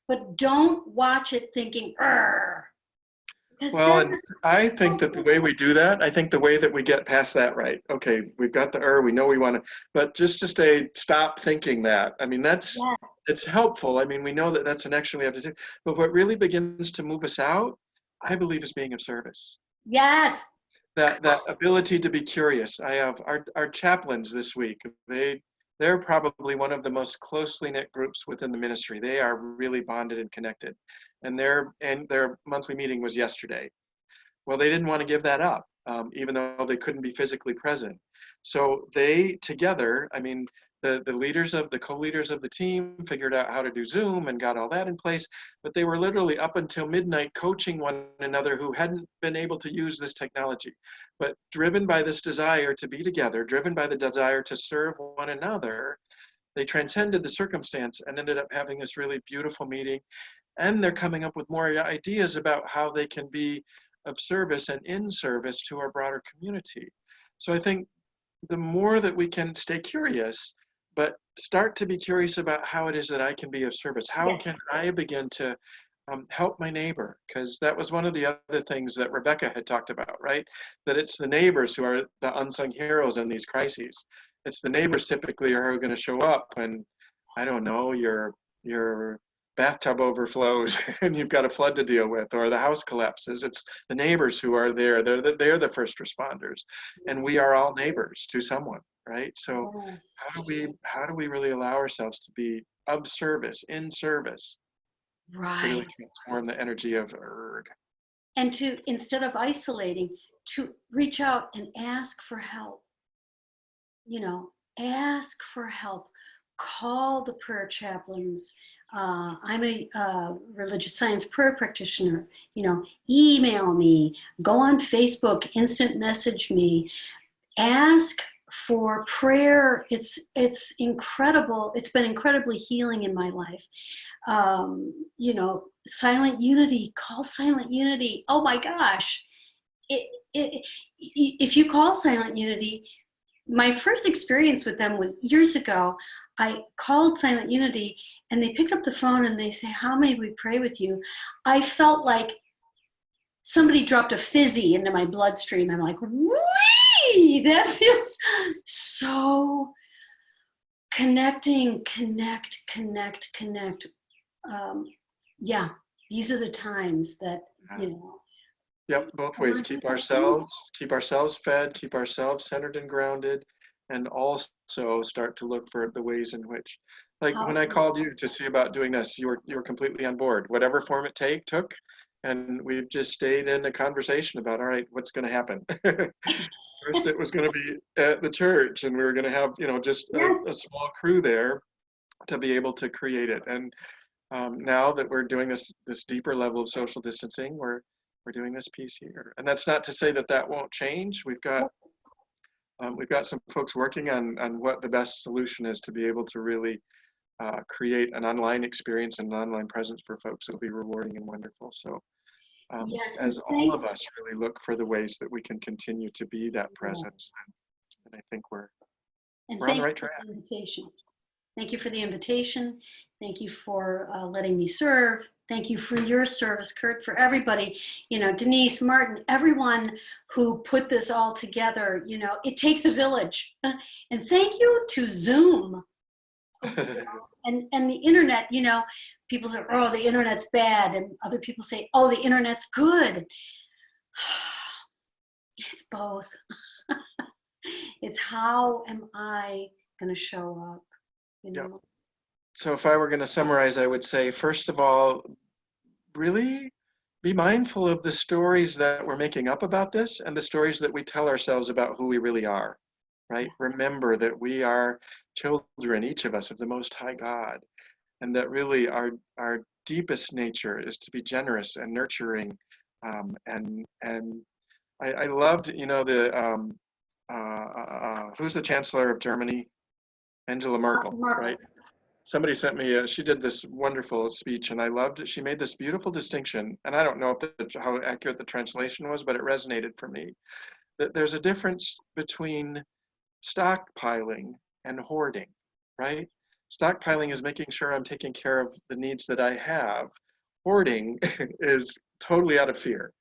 But don't watch it thinking, Well, and I think that the way we do that, I think the way that we get past that, right? Okay, we've got the we know we want to, but just to stop thinking that. I mean, it's helpful. I mean, we know that that's an action we have to do. But what really begins to move us out, I believe, is being of service. Yes. That ability to be curious. I have our chaplains this week. They're probably one of the most closely knit groups within the ministry. They are really bonded and connected. And their monthly meeting was yesterday. Well, they didn't want to give that up, even though they couldn't be physically present. So they together, I mean, the co-leaders of the team figured out how to do Zoom and got all that in place, but they were literally up until midnight coaching one another who hadn't been able to use this technology. But driven by this desire to be together, driven by the desire to serve one another, they transcended the circumstance and ended up having this really beautiful meeting. And they're coming up with more ideas about how they can be of service and in service to our broader community. So I think the more that we can stay curious, but start to be curious about how it is that I can be of service. How can I begin to help my neighbor? Because that was one of the other things that Rebecca had talked about, right? That it's the neighbors who are the unsung heroes in these crises. It's the neighbors typically who are going to show up when, I don't know, your bathtub overflows and you've got a flood to deal with, or the house collapses. It's the neighbors who are there. They're the first responders, and we are all neighbors to someone, right? So how do we really allow ourselves to be of service, in service, to really transform the energy of erg? And to, instead of isolating, to reach out and ask for help. Ask for help. Call the prayer chaplains. I'm a religious science prayer practitioner. Email me, go on Facebook, instant message me, ask for prayer. It's incredible. It's been incredibly healing in my life. Silent Unity, call Silent Unity. Oh my gosh. If you call Silent Unity, my first experience with them was years ago. I called Silent Unity and they picked up the phone and they say, how may we pray with you? I felt like somebody dropped a fizzy into my bloodstream. I'm like, wee, that feels so connecting, connect. These are the times that, Yep, both ways. Keep ourselves fed, keep ourselves centered and grounded, and also start to look for the ways in which, like when I called you to see about doing this, you were completely on board, whatever form it took, and we've just stayed in a conversation about, all right, what's going to happen? First, it was going to be at the church, and we were going to have, just a small crew there to be able to create it. And now that we're doing this deeper level of social distancing, we're doing this piece here. And that's not to say that won't change. We've got some folks working on what the best solution is to be able to really create an online experience and an online presence for folks. It'll be rewarding and wonderful. So Yes, and as all of us really look for the ways that we can continue to be that presence, then I think we're on the thank right you for track. the invitation. Thank you for the invitation. Thank you for letting me serve. Thank you for your service, Kurt, for everybody, you know, Denise, Martin, everyone who put this all together. You know, it takes a village. And thank you to Zoom and the internet. You know, people say, oh, the internet's bad. And other people say, oh, the internet's good. It's both. It's how am I going to show up, you know? Yep. So if I were going to summarize, I would say, first of all, really be mindful of the stories that we're making up about this and the stories that we tell ourselves about who we really are, right? Remember that we are children, each of us, of the Most High God, and that really our deepest nature is to be generous and nurturing. And I loved, you know, the who's the Chancellor of Germany? Angela Merkel, right? Somebody sent me, she did this wonderful speech and I loved it. She made this beautiful distinction, and I don't know if how accurate the translation was, but it resonated for me, that there's a difference between stockpiling and hoarding, right? Stockpiling is making sure I'm taking care of the needs that I have. Hoarding is totally out of fear,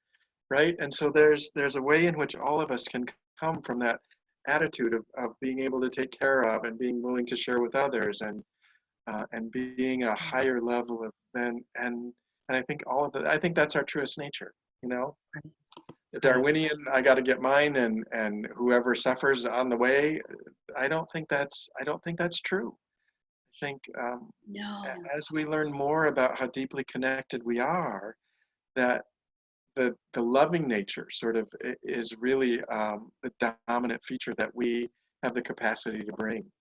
right? And so there's a way in which all of us can come from that attitude of being able to take care of and being willing to share with others and being a higher level of then and I think all of that, I think that's our truest nature, you know. The Darwinian, I got to get mine and whoever suffers on the way, I don't think that's true. I think No. as we learn more about how deeply connected we are, that the loving nature sort of is really the dominant feature that we have the capacity to bring.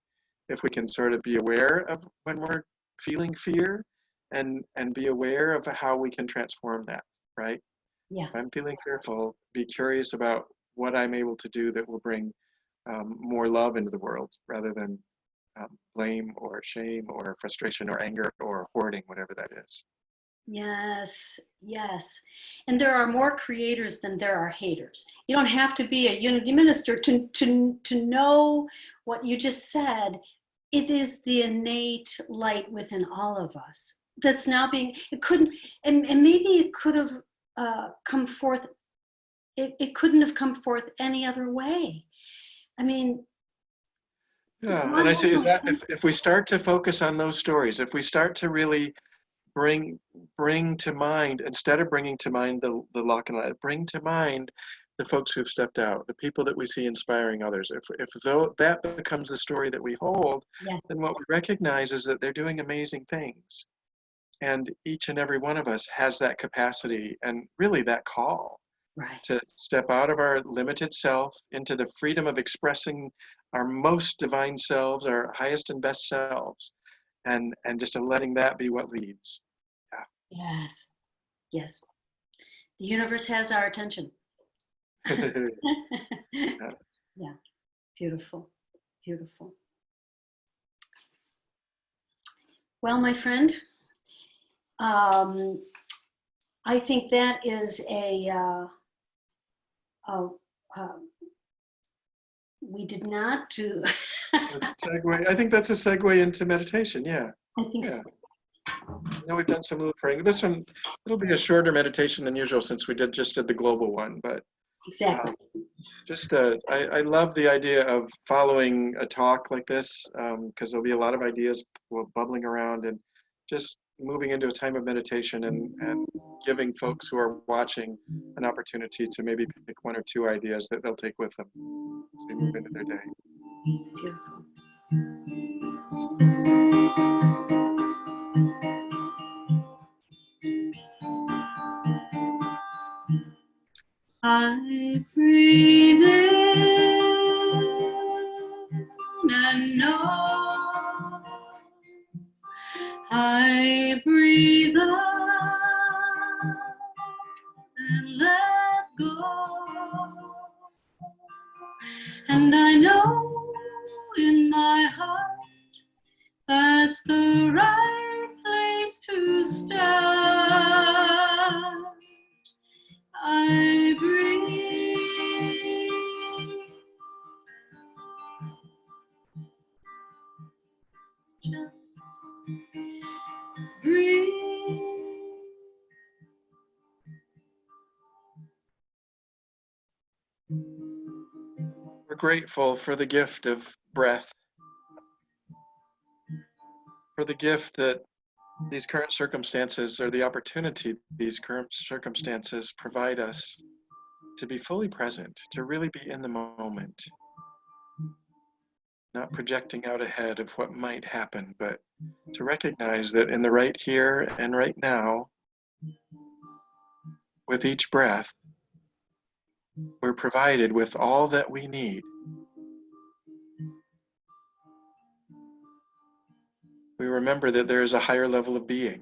If we can sort of be aware of when we're feeling fear and be aware of how we can transform that, right? Yeah. If I'm feeling fearful, be curious about what I'm able to do that will bring more love into the world rather than blame or shame or frustration or anger or hoarding, whatever that is. Yes, yes. And there are more creators than there are haters. You don't have to be a unity minister to know what you just said. It is the innate light within all of us that's now being, it couldn't, and maybe it could have come forth, it couldn't have come forth any other way. I mean, yeah, and I say is that if we start to focus on those stories, if we start to really bring to mind, instead of bringing to mind the lock and light, bring to mind the folks who've stepped out, the people that we see inspiring others. If though that becomes the story that we hold, yes. then what we recognize is that they're doing amazing things. And each and every one of us has that capacity and really that call Right. to step out of our limited self into the freedom of expressing our most divine selves, our highest and best selves, and just letting that be what leads. Yes, yes. The universe has our attention. Yeah, beautiful, beautiful. Well, my friend, I think that is we did not do. Segue. I think that's a segue into meditation. Yeah. I think so. Now we've done some little praying. This one, it'll be a shorter meditation than usual since we just did the global one. But Exactly. I love the idea of following a talk like this because there'll be a lot of ideas bubbling around and just moving into a time of meditation and giving folks who are watching an opportunity to maybe pick one or two ideas that they'll take with them as they move into their day. Beautiful. I breathe in and know. I breathe out and let go. And I know in my heart that's the right place to start. Just breathe. We're grateful for the gift of breath, for the gift that these current circumstances, or the opportunity these current circumstances provide us to be fully present, to really be in the moment, not projecting out ahead of what might happen, but to recognize that in the right here and right now, with each breath, we're provided with all that we need. We remember that there is a higher level of being,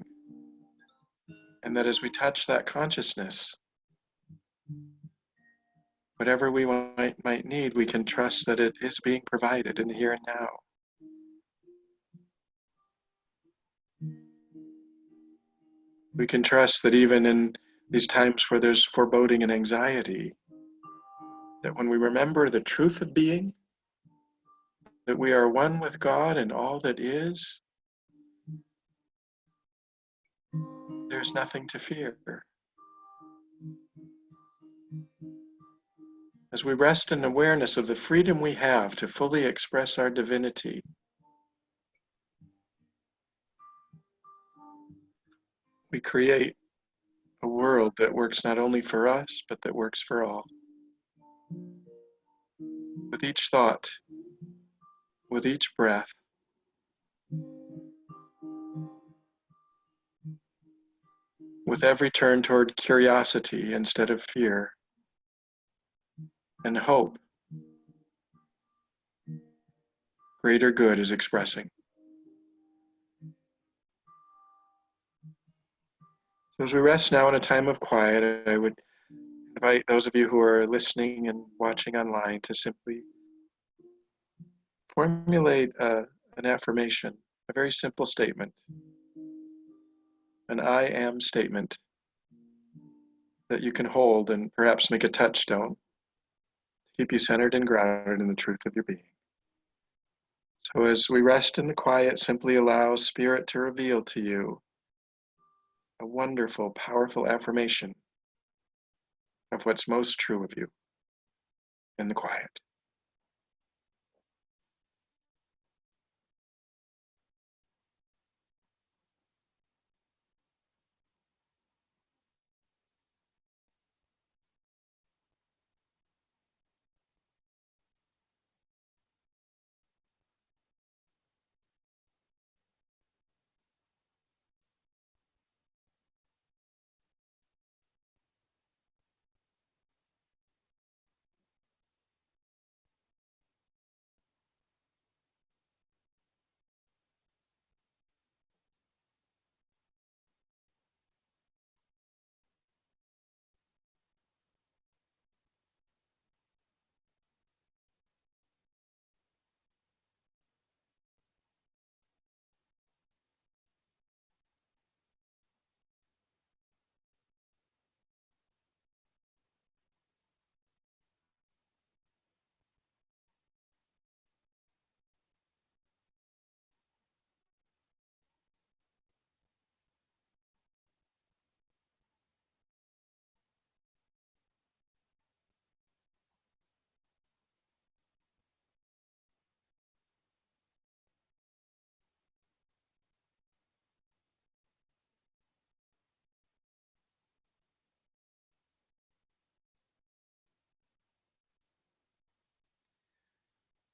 and that as we touch that consciousness, whatever we might need, we can trust that it is being provided in the here and now. We can trust that even in these times where there's foreboding and anxiety, that when we remember the truth of being, that we are one with God and all that is, there's nothing to fear. As we rest in awareness of the freedom we have to fully express our divinity, we create a world that works not only for us, but that works for all. With each thought, with each breath, with every turn toward curiosity instead of fear, and hope, greater good is expressing. So as we rest now in a time of quiet, I would invite those of you who are listening and watching online to simply formulate an affirmation, a very simple statement, an I am statement that you can hold and perhaps make a touchstone to keep you centered and grounded in the truth of your being. So as we rest in the quiet, simply allow Spirit to reveal to you a wonderful, powerful affirmation of what's most true of you in the quiet.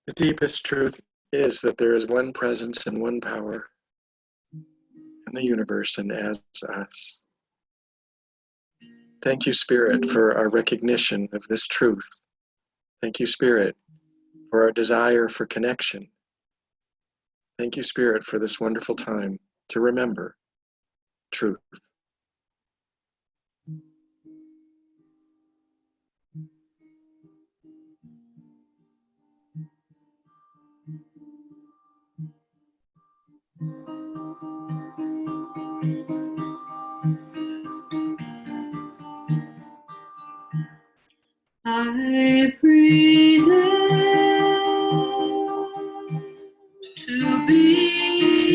The deepest truth is that there is one presence and one power in the universe and as us. Thank you, Spirit, for our recognition of this truth. Thank you, Spirit, for our desire for connection. Thank you, Spirit, for this wonderful time to remember truth. I breathe in to be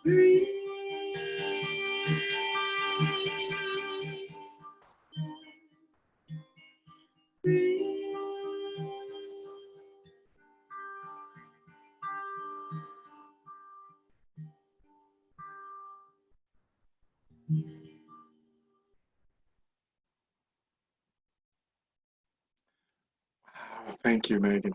breathe. Breathe. Oh, thank you, Megan.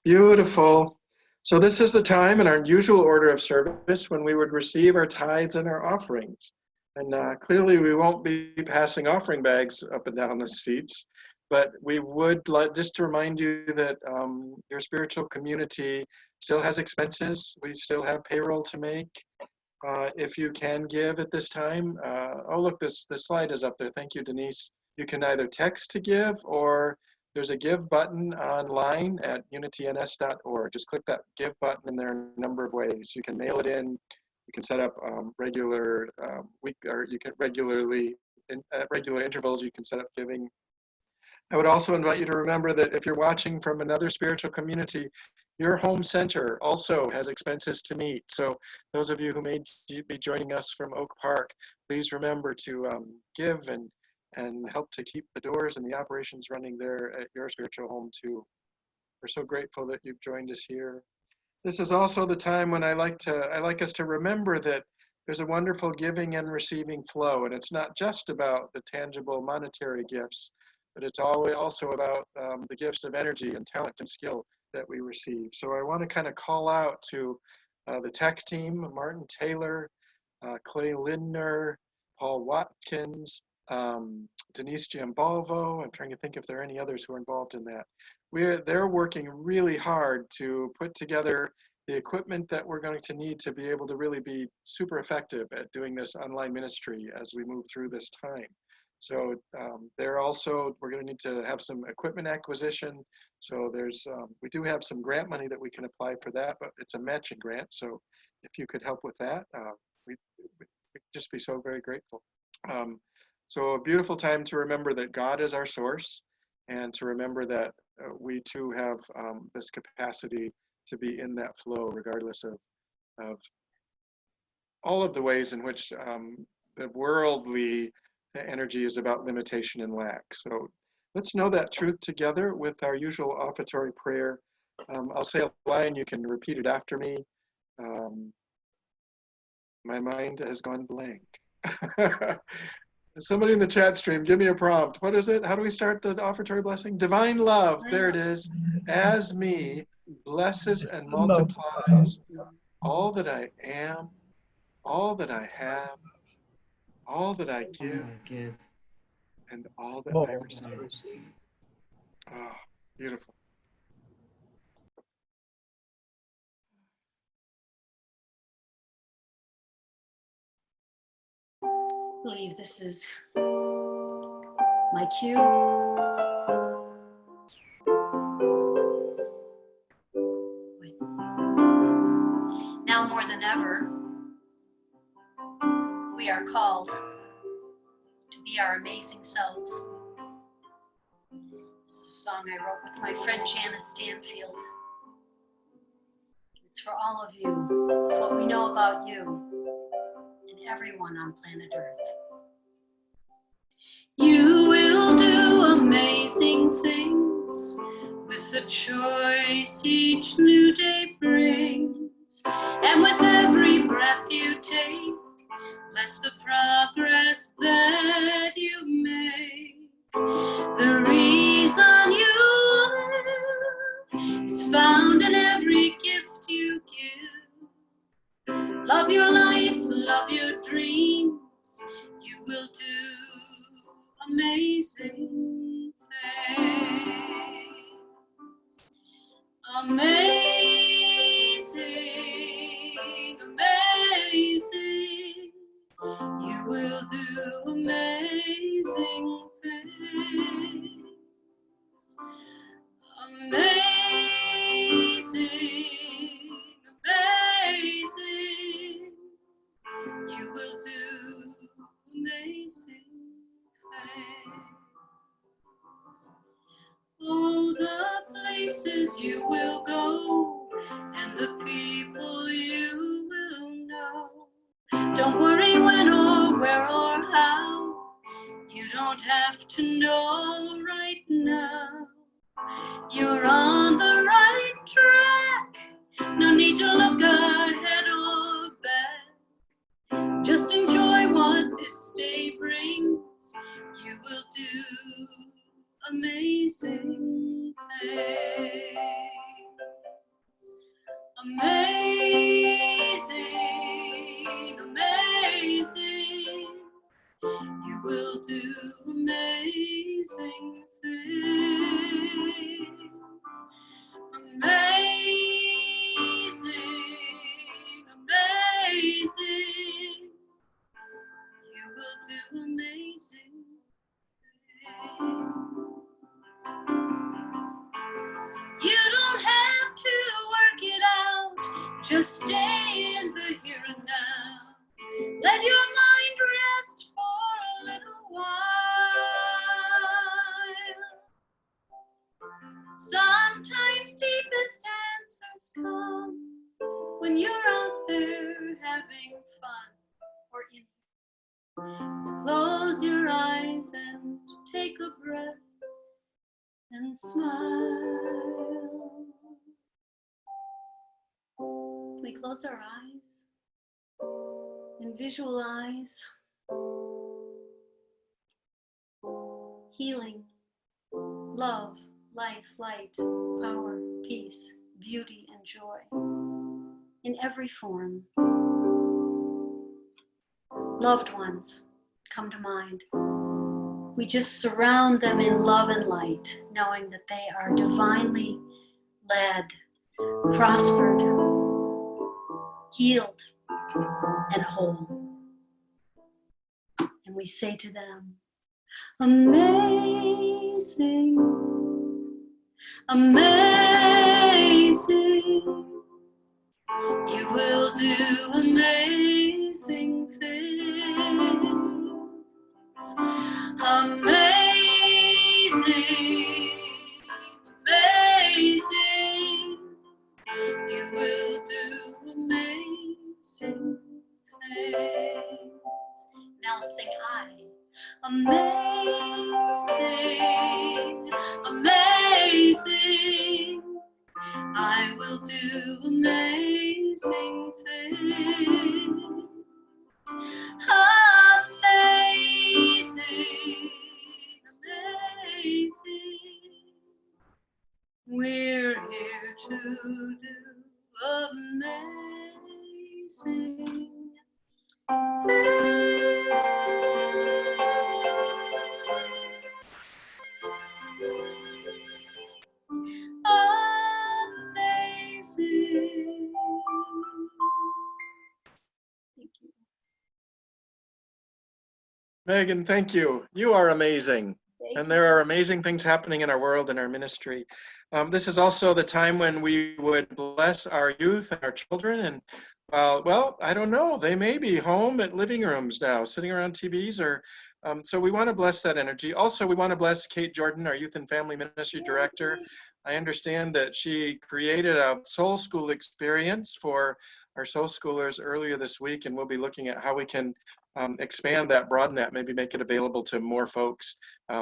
Beautiful. So this is the time in our usual order of service when we would receive our tithes and our offerings. And clearly we won't be passing offering bags up and down the seats, but we would like just to remind you that your spiritual community still has expenses. We still have payroll to make. If you can give at this time, oh look, this slide is up there. Thank you, Denise. You can either text to give, or there's a give button online at unityns.org. Just click that give button, and there are a number of ways. You can mail it in. You can set up regular week, or you can regularly at regular intervals. You can set up giving. I would also invite you to remember that if you're watching from another spiritual community, your home center also has expenses to meet. So those of you who may be joining us from Oak Park, please remember to give and help to keep the doors and the operations running there at your spiritual home too. We're so grateful that you've joined us here. This is also the time when I like us to remember that there's a wonderful giving and receiving flow, and it's not just about the tangible monetary gifts, but it's also about the gifts of energy and talent and skill that we receive. So I want to kind of call out to the tech team, Martin Taylor, Clay Lindner, Paul Watkins, Denise Giambalvo. I'm trying to think if there are any others who are involved in that. They're working really hard to put together the equipment that we're going to need to be able to really be super effective at doing this online ministry as we move through this time. So we're going to need to have some equipment acquisition. So we do have some grant money that we can apply for that, but it's a matching grant. So if you could help with that, we'd just be so very grateful. So a beautiful time to remember that God is our source, and to remember that we too have this capacity to be in that flow, regardless of all of the ways in which the worldly energy is about limitation and lack. So let's know that truth together with our usual offertory prayer. I'll say a line, you can repeat it after me. My mind has gone blank. Somebody in the chat stream, give me a prompt. What is it? How do we start the offertory blessing? Divine love, there it is, as me, blesses and multiplies all that I am, all that I have, all that I give, and all that I receive. Oh, beautiful. I believe this is my cue. Now more than ever, we are called to be our amazing selves. This is a song I wrote with my friend Janice Stanfield. It's for all of you. It's what we know about you and everyone on planet Earth. You will do amazing things with the choice each new day brings. And with every breath you take, bless the progress that you make. The reason you live is found in every gift you give. Love your life, love your dreams. You will do amazing things. Amazing, amazing. You will do amazing things. Amazing, amazing. You will do amazing things. Oh, the places you will go and the people you Don't worry when or where or how. You don't have to know right now. You're on the right track. No need to look ahead or back. Just enjoy what this day brings. You will do amazing things. Amazing, amazing. You will do amazing things. Amazing, amazing. You will do amazing things. You don't have to work it out, just stay in the here and now. Let your mind rest for a little while. Sometimes deepest answers come when you're out there having fun or in. So close your eyes and take a breath and smile. We close our eyes and visualize healing, love, life, light, power, peace, beauty, and joy in every form. Loved ones come to mind. We just surround them in love and light, knowing that they are divinely led, prospered, healed, and whole. And we say to them, amazing, amazing. You will do amazing things. Amazing, amazing. You will do amazing things. Now sing I. Amazing, amazing. I will do amazing things. Amazing, amazing. We're here to do amazing things. Amazing. Thank you. Megan, thank you. You are amazing. Thank And you. there are amazing things happening in our world and our ministry. This is also the time when we would bless our youth and our children. And well, I don't know, they may be home at living rooms now, sitting around TVs, or so we want to bless that energy. Also, we want to bless Kate Jordan, our Youth and Family Ministry Director. I understand that she created a soul school experience for our soul schoolers earlier this week, and we'll be looking at how we can expand that, broaden that, maybe make it available to more folks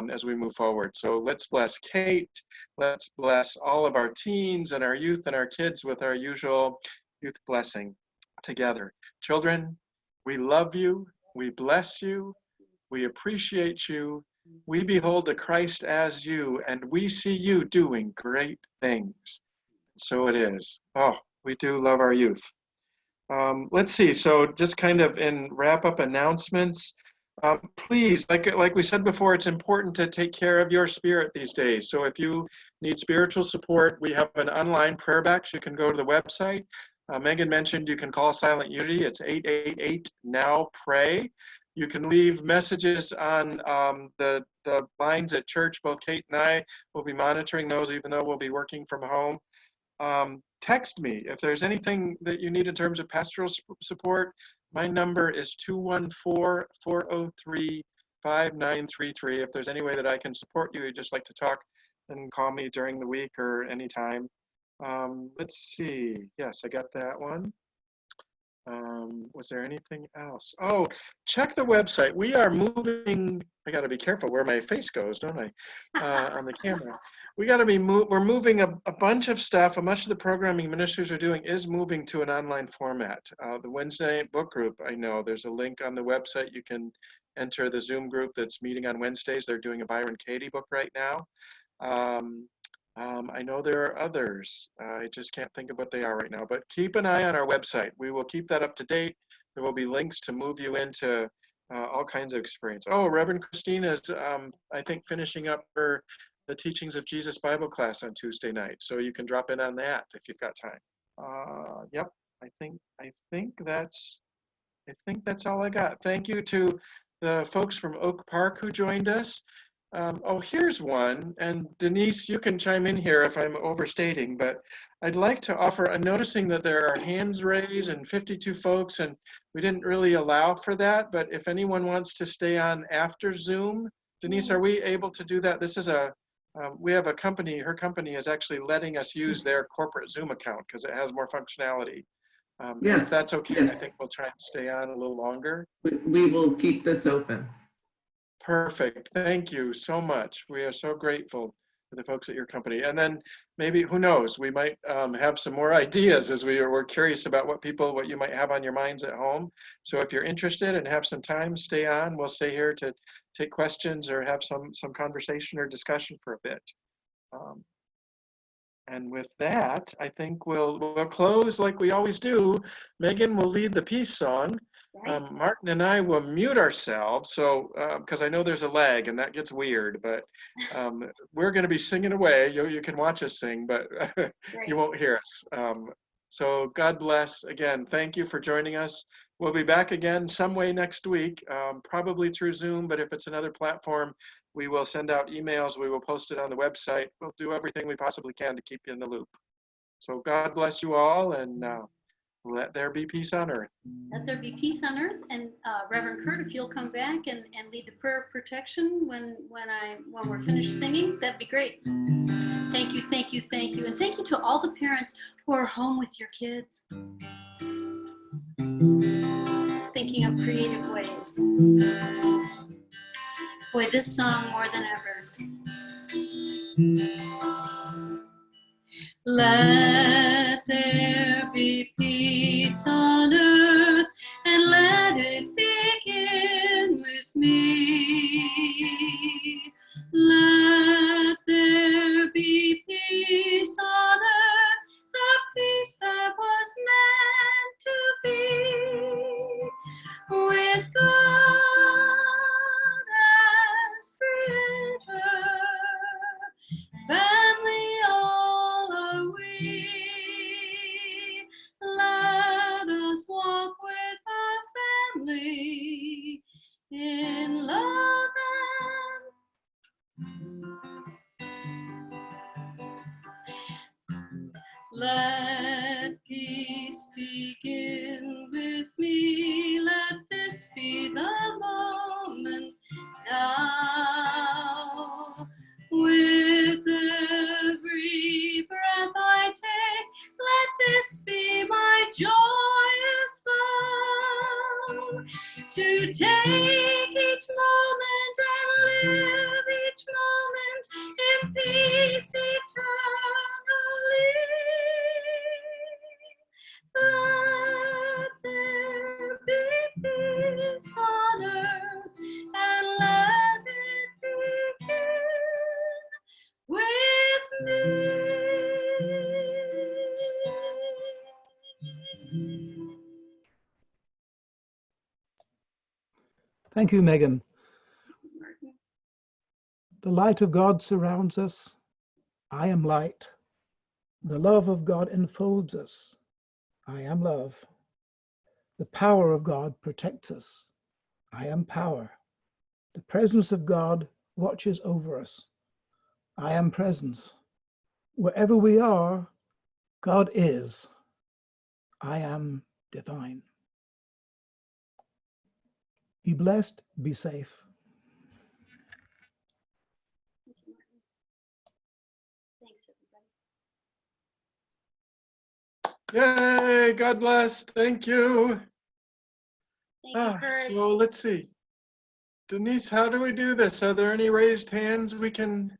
as we move forward. So let's bless Kate. Let's bless all of our teens and our youth and our kids with our usual youth blessing together. Children, we love you. We bless you. We appreciate you. We behold the Christ as you, and we see you doing great things. So it is. Oh, we do love our youth. Let's see, so just kind of in wrap-up announcements, please, like we said before, it's important to take care of your spirit these days. So if you need spiritual support, we have an online prayer box. You can go to the website. Megan mentioned you can call Silent Unity. It's 888-NOW-PRAY. You can leave messages on the lines at church. Both Kate and I will be monitoring those, even though we'll be working from home. Text me if there's anything that you need in terms of pastoral support. My number is 214-403-5933. If there's any way that I can support you, you'd just like to talk, then call me during the week or anytime. Let's see. Yes, I got that one. Was there anything else? Oh, check the website. We are moving. I got to be careful where my face goes, don't I? On the camera. We got to be. We're moving a bunch of stuff. A much of the programming ministers are doing is moving to an online format. The Wednesday night book group. I know there's a link on the website. You can enter the Zoom group that's meeting on Wednesdays. They're doing a Byron Katie book right now. I know there are others. I just can't think of what they are right now, but keep an eye on our website. We will keep that up to date. There will be links to move you into all kinds of experience. Oh, Reverend Christine is, I think, finishing up the Teachings of Jesus Bible class on Tuesday night. So you can drop in on that if you've got time. Yep, I think that's all I got. Thank you to the folks from Oak Park who joined us. Oh, here's one, and Denise, you can chime in here if I'm overstating, but I'd like to offer, I'm noticing that there are hands raised and 52 folks, and we didn't really allow for that, but if anyone wants to stay on after Zoom, Denise, are we able to do that? This is we have a company, her company is actually letting us use their corporate Zoom account because it has more functionality. Yes. If that's okay, yes. I think we'll try and stay on a little longer. We will keep this open. Perfect. Thank you so much. We are so grateful to the folks at your company. And then maybe, who knows, we might have some more ideas as we're curious about what you might have on your minds at home. So if you're interested and have some time, stay on. We'll stay here to take questions or have some conversation or discussion for a bit. And with that, I think we'll close like we always do. Megan will lead the peace song. Right. Martin and I will mute ourselves, so because I know there's a lag and that gets weird, but we're going to be singing away. You can watch us sing, but you won't hear us. So God bless. Again, thank you for joining us. We'll be back again some way next week, probably through Zoom, but if it's another platform, we will send out emails. We will post it on the website. We'll do everything we possibly can to keep you in the loop. So God bless you all, and let there be peace on earth. Let there be peace on earth. And Reverend Kurt, if you'll come back and lead the prayer of protection when we're finished singing, that'd be great. Thank you, thank you, thank you. And thank you to all the parents who are home with your kids, thinking of creative ways. Boy, this song more than ever. Let there be peace on earth, and let it begin with me. Let there be peace on earth, the peace that was meant to be, with God as creator, family all are we. Let us walk with our family in love and let peace begin with me. Let this be the moment now. With every breath I take, let this be my joyous vow, to take each moment and live each moment in peace eternally. Let there be peace on earth, and let it begin with me. Thank you, Megan. The light of God surrounds us. I am light. The love of God enfolds us. I am love. The power of God protects us. I am power. The presence of God watches over us. I am presence. Wherever we are, God is. I am divine. Be blessed, be safe. Thanks, everybody. Yay, God bless. Thank you. Thank you, Kurt. So let's see. Denise, how do we do this? Are there any raised hands we can